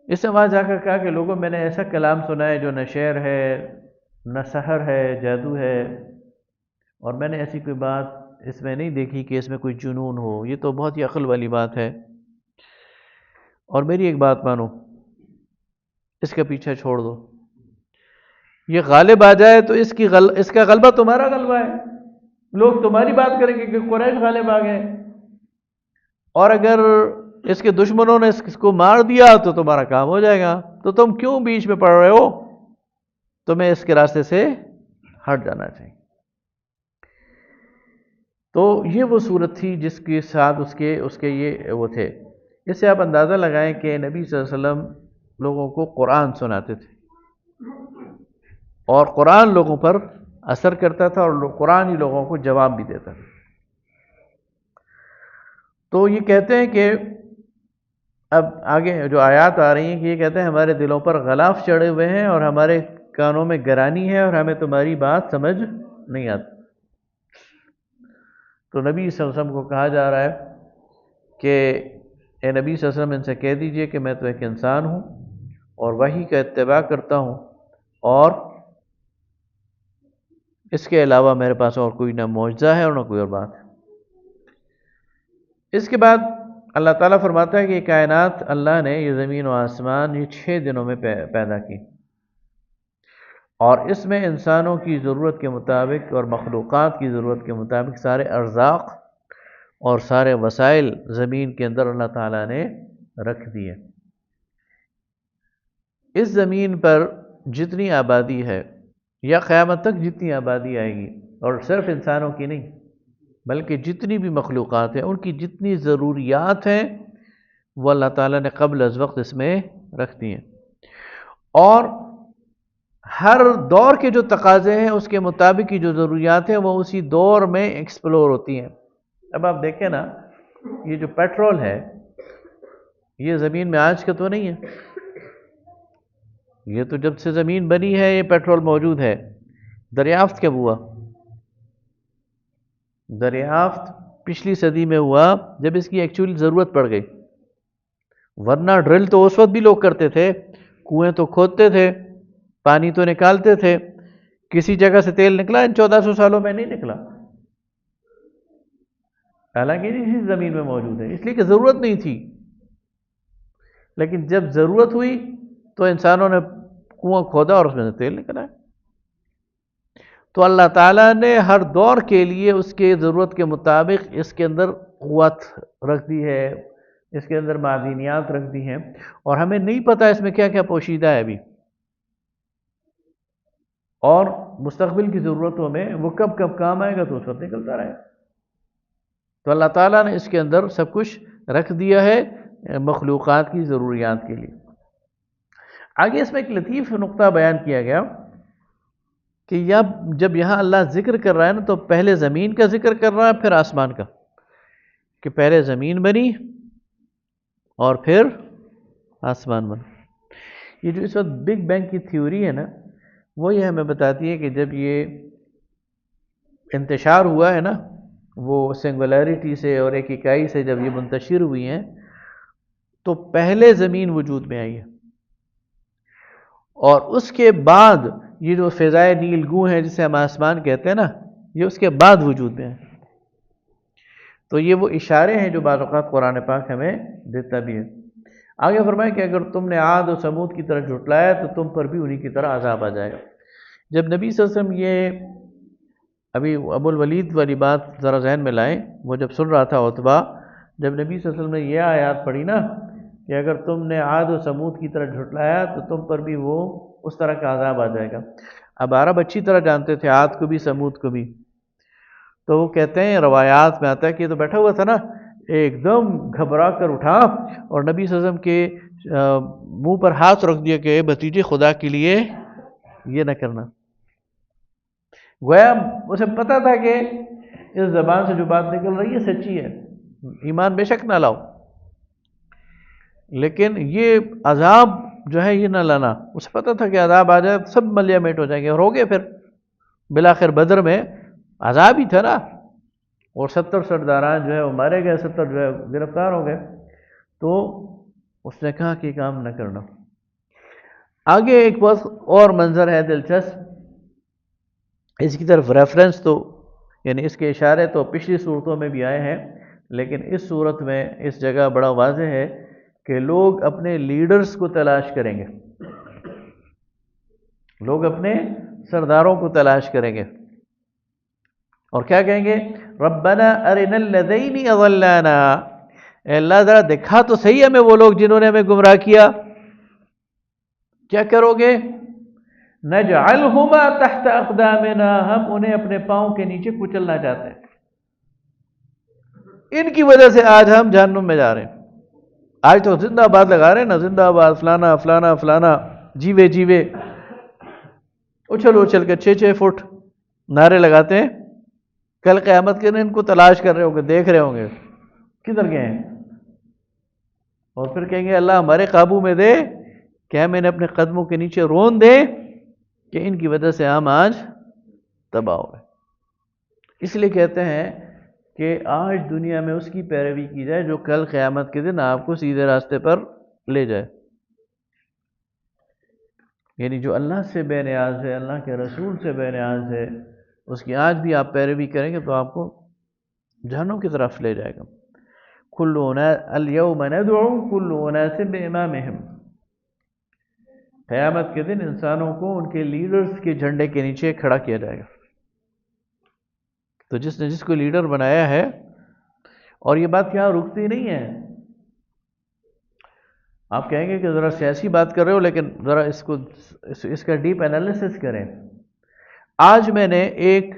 اس سے وہاں جا کر کہا کہ لوگوں میں نے ایسا کلام سنا ہے جو نہ شعر ہے نہ سحر ہے، جادو ہے، اور میں نے ایسی کوئی بات اس میں نہیں دیکھی کہ اس میں کوئی جنون ہو، یہ تو بہت ہی عقل والی بات ہے، اور میری ایک بات مانو، اس کا پیچھا چھوڑ دو، یہ غالب آ جائے تو اس کا غلبہ تمہارا غلبہ ہے، لوگ تمہاری بات کریں گے کہ قریش غالب آ گئے، اور اگر اس کے دشمنوں نے اس کو مار دیا تو تمہارا کام ہو جائے گا، تو تم کیوں بیچ میں پڑ رہے ہو؟ تمہیں اس کے راستے سے ہٹ جانا چاہیے۔ تو یہ وہ صورت تھی جس کے ساتھ اس کے یہ وہ تھے۔ اس سے آپ اندازہ لگائیں کہ نبی صلی اللہ علیہ وسلم لوگوں کو قرآن سناتے تھے، اور قرآن لوگوں پر اثر کرتا تھا، اور قرآن ہی لوگوں کو جواب بھی دیتا تھا۔ تو یہ کہتے ہیں کہ اب آگے جو آیات آ رہی ہیں کہ یہ کہتے ہیں ہمارے دلوں پر غلاف چڑھے ہوئے ہیں اور ہمارے کانوں میں گرانی ہے اور ہمیں تمہاری بات سمجھ نہیں آتی۔ تو نبی صلی اللہ علیہ وسلم کو کہا جا رہا ہے کہ اے نبی صلی اللہ علیہ وسلم ان سے کہہ دیجئے کہ میں تو ایک انسان ہوں اور وحی کا اتباع کرتا ہوں، اور اس کے علاوہ میرے پاس اور کوئی نہ معجزہ ہے اور نہ کوئی اور بات ہے۔ اس کے بعد اللہ تعالیٰ فرماتا ہے کہ یہ کائنات اللہ نے، یہ زمین و آسمان، یہ 6 دنوں میں پیدا کی، اور اس میں انسانوں کی ضرورت کے مطابق اور مخلوقات کی ضرورت کے مطابق سارے ارزاق اور سارے وسائل زمین کے اندر اللہ تعالیٰ نے رکھ دیے۔ اس زمین پر جتنی آبادی ہے یا قیامت تک جتنی آبادی آئے گی، اور صرف انسانوں کی نہیں بلکہ جتنی بھی مخلوقات ہیں ان کی جتنی ضروریات ہیں وہ اللہ تعالیٰ نے قبل از وقت اس میں رکھ دی ہیں، اور ہر دور کے جو تقاضے ہیں اس کے مطابق کی جو ضروریات ہیں وہ اسی دور میں ایکسپلور ہوتی ہیں۔ اب آپ دیکھیں نا، یہ جو پیٹرول ہے یہ زمین میں آج کا تو نہیں ہے، یہ تو جب سے زمین بنی ہے یہ پیٹرول موجود ہے۔ دریافت کب ہوا؟ دریافت پچھلی صدی میں ہوا جب اس کی ایکچولی ضرورت پڑ گئی، ورنہ ڈرل تو اس وقت بھی لوگ کرتے تھے، کنویں تو کھودتے تھے، پانی تو نکالتے تھے، کسی جگہ سے تیل نکلا ان 1400 سالوں میں نہیں نکلا، حالانکہ اسی زمین میں موجود ہے، اس لیے کہ ضرورت نہیں تھی، لیکن جب ضرورت ہوئی تو انسانوں نے کنواں کھودا اور اس میں سے تیل نکلا ہے۔ تو اللہ تعالیٰ نے ہر دور کے لیے اس کے ضرورت کے مطابق اس کے اندر قوت رکھ دی ہے، اس کے اندر معدنیات رکھ دی ہیں، اور ہمیں نہیں پتہ اس میں کیا کیا پوشیدہ ہے ابھی، اور مستقبل کی ضرورتوں میں وہ کب کب کام آئے گا تو اس وقت نکلتا رہے گا۔ تو اللہ تعالیٰ نے اس کے اندر سب کچھ رکھ دیا ہے مخلوقات کی ضروریات کے لیے۔ آگے اس میں ایک لطیف نقطہ بیان کیا گیا کہ جب یہاں اللہ ذکر کر رہا ہے نا تو پہلے زمین کا ذکر کر رہا ہے پھر آسمان کا، کہ پہلے زمین بنی اور پھر آسمان بنا۔ یہ جو اس وقت بگ بینگ کی تھیوری ہے نا وہ یہ ہمیں بتاتی ہے کہ جب یہ انتشار ہوا ہے نا، وہ سنگولیرٹی سے اور ایک اکائی سے جب یہ منتشر ہوئی ہیں تو پہلے زمین وجود میں آئی ہے، اور اس کے بعد یہ جو فضائے نیل گوں ہے جسے ہم آسمان کہتے ہیں نا، یہ اس کے بعد وجود میں ہے۔ تو یہ وہ اشارے ہیں جو بعض اوقات قرآن پاک ہمیں دیتا بھی ہے۔ آگے فرمائے کہ اگر تم نے عاد و سمود کی طرح جھٹلایا تو تم پر بھی انہی کی طرح عذاب آ جائے گا۔ جب نبی صلی اللہ علیہ وسلم یہ ابھی ابو الولید والی بات ذرا ذہن میں لائیں، وہ جب سن رہا تھا عتبہ، جب نبی صلی اللہ علیہ وسلم نے یہ آیات پڑھی نا کہ اگر تم نے عاد و سمود کی طرح جھٹلایا تو تم پر بھی وہ اس طرح کا عذاب آ جائے گا۔ اب عرب اچھی طرح جانتے تھے عاد کو بھی سمود کو بھی، تو وہ کہتے ہیں روایات میں آتا ہے کہ یہ تو بیٹھا ہوا تھا نا، ایک دم گھبرا کر اٹھا اور نبی صلی اللہ علیہ وسلم کے منہ پر ہاتھ رکھ دیا کہ اے بھتیجے خدا کے لیے یہ نہ کرنا۔ گویا اسے پتا تھا کہ اس زبان سے جو بات نکل رہی ہے سچی ہے، ایمان بے شک نہ لاؤ، لیکن یہ عذاب جو ہے یہ نہ لانا۔ اسے پتا تھا کہ عذاب آ جائے سب ملیا میٹ ہو جائیں گے، اور ہو گئے پھر بالآخر بدر میں عذاب ہی تھا نا، اور 70 سرداران جو ہے وہ مارے گئے، 70 جو ہے گرفتار ہو گئے۔ تو اس نے کہا کہ کام نہ کرنا۔ آگے ایک بہت اور منظر ہے دلچسپ، اس کی طرف ریفرنس تو یعنی اس کے اشارے تو پچھلی صورتوں میں بھی آئے ہیں، لیکن اس صورت میں اس جگہ بڑا واضح ہے کہ لوگ اپنے لیڈرز کو تلاش کریں گے، لوگ اپنے سرداروں کو تلاش کریں گے اور کیا کہیں گے؟ ربنا ارنا الذین اضلانا، اے اللہ ذرا دکھا تو صحیح ہمیں وہ لوگ جنہوں نے ہمیں گمراہ کیا۔ کیا کرو گے؟ نجعلہما تحت اقدامنا، ہم انہیں اپنے پاؤں کے نیچے کچلنا چاہتے ہیں، ان کی وجہ سے آج ہم جہنم میں جا رہے ہیں۔ آج تو زندہ آباد لگا رہے ہیں نا، زندہ آباد فلانا فلانا فلانا، جیوے جیوے، اچھل اچھل کے 6 فٹ نعرے لگاتے ہیں۔ کل قیامت کے دن ان کو تلاش کر رہے ہوں گے، دیکھ رہے ہوں گے کدھر گئے ہیں، اور پھر کہیں گے اللہ ہمارے قابو میں دے کہ ہم انہیں اپنے قدموں کے نیچے رون دیں کہ ان کی وجہ سے ہم آج تباہ ہو گئے۔ اس لیے کہتے ہیں کہ آج دنیا میں اس کی پیروی کی جائے جو کل قیامت کے دن آپ کو سیدھے راستے پر لے جائے، یعنی جو اللہ سے بے نیاز ہے، اللہ کے رسول سے بے نیاز ہے، اس کی آج بھی آپ پیروی کریں گے تو آپ کو جہنم کی طرف لے جائے گا۔ اليوم ندعو كل اناس بامامهم، قیامت کے دن انسانوں کو ان کے لیڈرز کے جھنڈے کے نیچے کھڑا کیا جائے گا۔ تو جس نے جس کو لیڈر بنایا ہے، اور یہ بات یہاں رکتی نہیں ہے، آپ کہیں گے کہ ذرا سیاسی بات کر رہے ہو، لیکن ذرا اس کا ڈیپ انالیسس کریں۔ آج میں نے ایک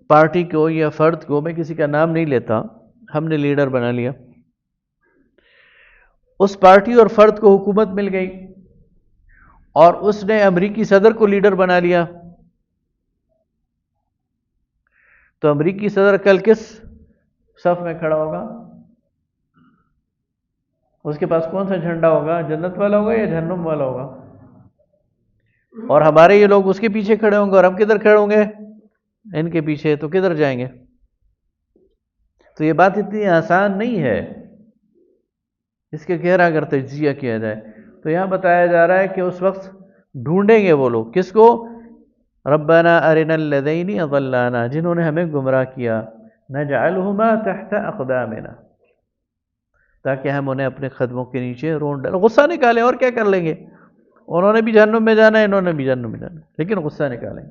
پارٹی کو یا فرد کو، میں کسی کا نام نہیں لیتا، ہم نے لیڈر بنا لیا، اس پارٹی اور فرد کو حکومت مل گئی اور اس نے امریکی صدر کو لیڈر بنا لیا، تو امریکی صدر کل کس صف میں کھڑا ہوگا؟ اس کے پاس کون سا جھنڈا ہوگا؟ جنت والا ہوگا یا جہنم والا ہوگا؟ اور ہمارے یہ لوگ اس کے پیچھے کھڑے ہوں گے، اور ہم کدھر کھڑے ہوں گے؟ ان کے پیچھے۔ تو کدھر جائیں گے؟ تو یہ بات اتنی آسان نہیں ہے، اس کے گہرا اگر تجزیہ کیا جائے تو یہاں بتایا جا رہا ہے کہ اس وقت ڈھونڈیں گے وہ لوگ کس کو؟ ربنا ارنا الذین اضلانا، جنہوں نے ہمیں گمراہ کیا، نجعلہما تحت اقدامنا، تاکہ ہم انہیں اپنے قدموں کے نیچے رون ڈالیں، غصہ نکالیں، اور کیا کر لیں گے؟ انہوں نے بھی جہنم میں جانا ہے، انہوں نے بھی جہنم میں جانا ہے، لیکن غصہ نکالیں۔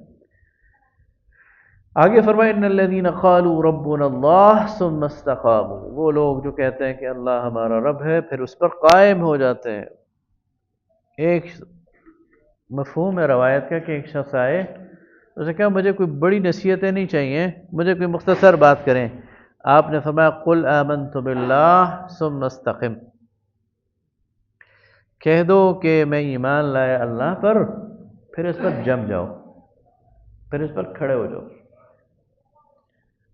آگے فرمائے ان الذین قالوا ربنا اللہ ثم استقاموا، وہ لوگ جو کہتے ہیں کہ اللہ ہمارا رب ہے پھر اس پر قائم ہو جاتے ہیں۔ ایک مفہوم ہے روایت کا کہ ایک شخص آئے، اس نے کہا مجھے کوئی بڑی نصیحتیں نہیں چاہیے، مجھے کوئی مختصر بات کریں۔ آپ نے فرمایا قل آمنت باللہ ثم استقم، کہہ دو کہ میں ایمان لایا اللہ پر، پھر اس پر جم جاؤ، پھر اس پر کھڑے ہو جاؤ۔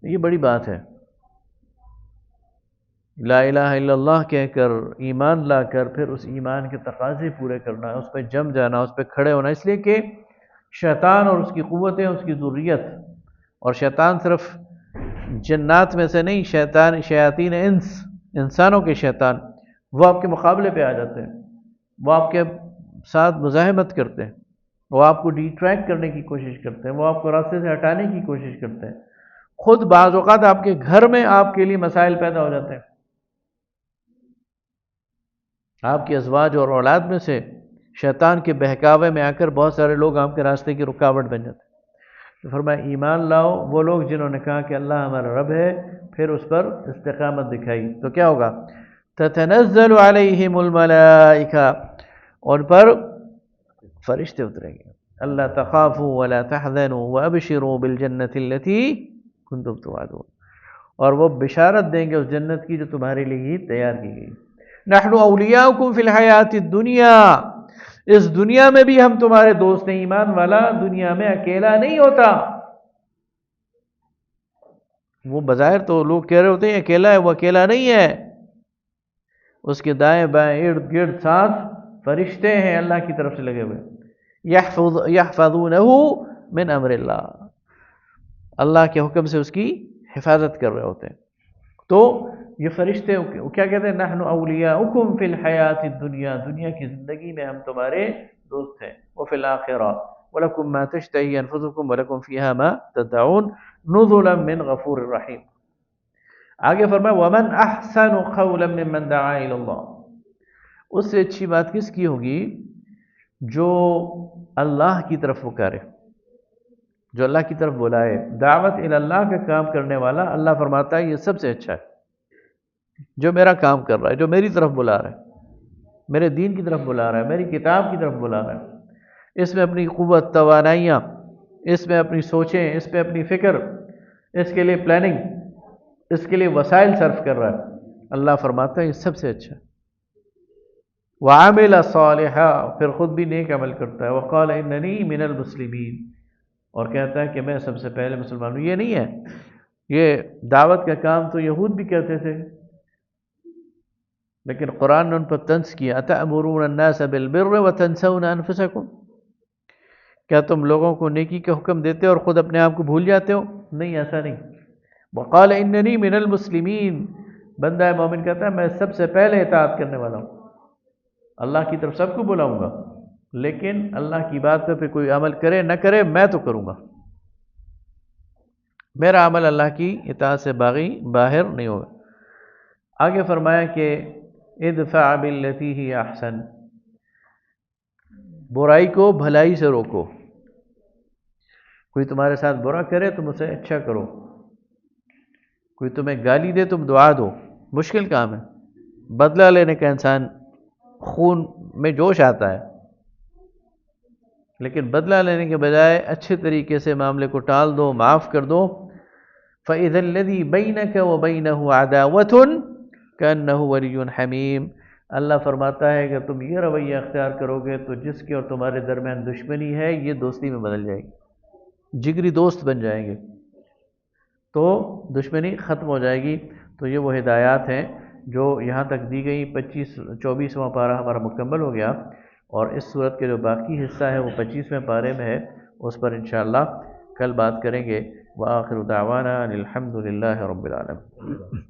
یہ بڑی بات ہے، لا الہ الا اللہ کہہ کر ایمان لا کر پھر اس ایمان کے تقاضے پورے کرنا، اس پہ جم جانا، اس پہ کھڑے ہونا، اس لیے کہ شیطان اور اس کی قوتیں، اس کی ذریت، اور شیطان صرف جنات میں سے نہیں، شیاطین انس، انسانوں کے شیطان، وہ آپ کے مقابلے پہ آ جاتے ہیں، وہ آپ کے ساتھ مزاحمت کرتے ہیں، وہ آپ کو ڈیٹریکٹ کرنے کی کوشش کرتے ہیں، وہ آپ کو راستے سے ہٹانے کی کوشش کرتے ہیں، خود بعض اوقات آپ کے گھر میں آپ کے لیے مسائل پیدا ہو جاتے ہیں، آپ کے ازواج اور اولاد میں سے شیطان کے بہکاوے میں آ کر بہت سارے لوگ آپ کے راستے کی رکاوٹ بن جاتے ہیں۔ تو فرمایا ایمان لاؤ وہ لوگ جنہوں نے کہا کہ اللہ ہمارا رب ہے، پھر اس پر استقامت دکھائی، تو کیا ہوگا؟ تتنزل علیہم الملائکہ، ان پر فرشتے اتریں گے، اللہ تخافوا ولا تحزنوا وابشروا بالجنۃ التي کنتم توعدون، اور وہ بشارت دیں گے اس جنت کی جو تمہارے لیے تیار کی گئی۔ نحن اولیاؤکم فی الحیات الدنیا، اس دنیا میں بھی ہم تمہارے دوست ہیں۔ ایمان والا دنیا میں اکیلا نہیں ہوتا۔ وہ بظاہر تو لوگ کہہ رہے ہوتے ہیں اکیلا ہے، وہ اکیلا نہیں ہے، اس کے دائیں بائیں ارد گرد 7 فرشتے ہیں اللہ کی طرف سے لگے ہوئے، یحفظونہ من امر اللہ، اللہ کے حکم سے اس کی حفاظت کر رہے ہوتے ہیں۔ تو یہ فرشتے کیا کہتے ہیں؟ نحن اولیاؤکم فی الحیات الدنیا، دنیا کی زندگی میں ہم تمہارے دوست ہیں، وفی الآخرہ وَلَكُمْ مَا تَشْتَهِي أَنفُسُكُمْ وَلَكُمْ فِيهَا مَا تَدَّعُونَ نُزُلًا مِّن غَفُورٍ رَحِيمٍ۔ آگے فرمایا وَمَنْ أَحْسَنُ قَوْلًا مِّمَّنْ دَعَا إِلَى اللَّهِ، اس سے اچھی بات کس کی ہوگی؟ جو اللہ کی طرف پکارے، جو اللہ کی طرف بلائے، دعوت الی اللہ کا کام کرنے والا، اللہ فرماتا ہے یہ سب سے اچھا ہے، جو میرا کام کر رہا ہے، جو میری طرف بلا رہا ہے، میرے دین کی طرف بلا رہا ہے، میری کتاب کی طرف بلا رہا ہے، اس میں اپنی قوت توانائیاں، اس میں اپنی سوچیں، اس میں اپنی فکر، اس کے لیے پلاننگ، اس کے لیے وسائل صرف کر رہا ہے، اللہ فرماتا ہے یہ سب سے اچھا ہے۔ وَعَمِلَ صَالِحًا، پھر خود بھی نیک عمل کرتا ہے، وَقَالَ إِنَّنِي مِنَ الْمُسْلِمِينَ، اور کہتا ہے کہ میں سب سے پہلے مسلمان ہوں۔ یہ نہیں ہے، یہ دعوت کا کام تو یہود بھی کرتے تھے، لیکن قرآن نے ان پر طنز کیا، أَتَأْمُرُونَ النَّاسَ بِالْبِرِّ وَتَنْسَوْنَ أَنفُسَكُمْ، کیا تم لوگوں کو نیکی کا حکم دیتے ہو اور خود اپنے آپ کو بھول جاتے ہو؟ نہیں، ایسا نہیں۔ وقال اننی من المسلمین، بندہ مومن کہتا ہے میں سب سے پہلے اطاعت کرنے والا ہوں، اللہ کی طرف سب کو بلاؤں گا، لیکن اللہ کی بات پہ کوئی عمل کرے نہ کرے میں تو کروں گا، میرا عمل اللہ کی اطاعت سے باہر نہیں ہوگا۔ آگے فرمایا کہ ادفع باللتی ہی احسن، برائی کو بھلائی سے روکو، کوئی تمہارے ساتھ برا کرے تم اسے اچھا کرو، کوئی تمہیں گالی دے تم دعا دو، مشکل کام ہے، بدلہ لینے کا انسان خون میں جوش آتا ہے، لیکن بدلہ لینے کے بجائے اچھے طریقے سے معاملے کو ٹال دو، معاف کر دو۔ فَإِذَا الَّذِي بَيْنَكَ وَبَيْنَهُ عَدَاوَةٌ كَأَنَّهُ وَلِيٌّ حَمِيمٌ، اللہ فرماتا ہے کہ تم یہ رویہ اختیار کرو گے تو جس کے اور تمہارے درمیان دشمنی ہے یہ دوستی میں بدل جائے گی، جگری دوست بن جائیں گے، تو دشمنی ختم ہو جائے گی۔ تو یہ وہ ہدایات ہیں جو یہاں تک دی گئی۔ 24واں پارہ ہمارا مکمل ہو گیا، اور اس صورت کے جو باقی حصہ ہے وہ 25ویں پارے میں ہے، اس پر انشاءاللہ کل بات کریں گے۔ وآخر دعوانا الحمد للہ رب العالمین۔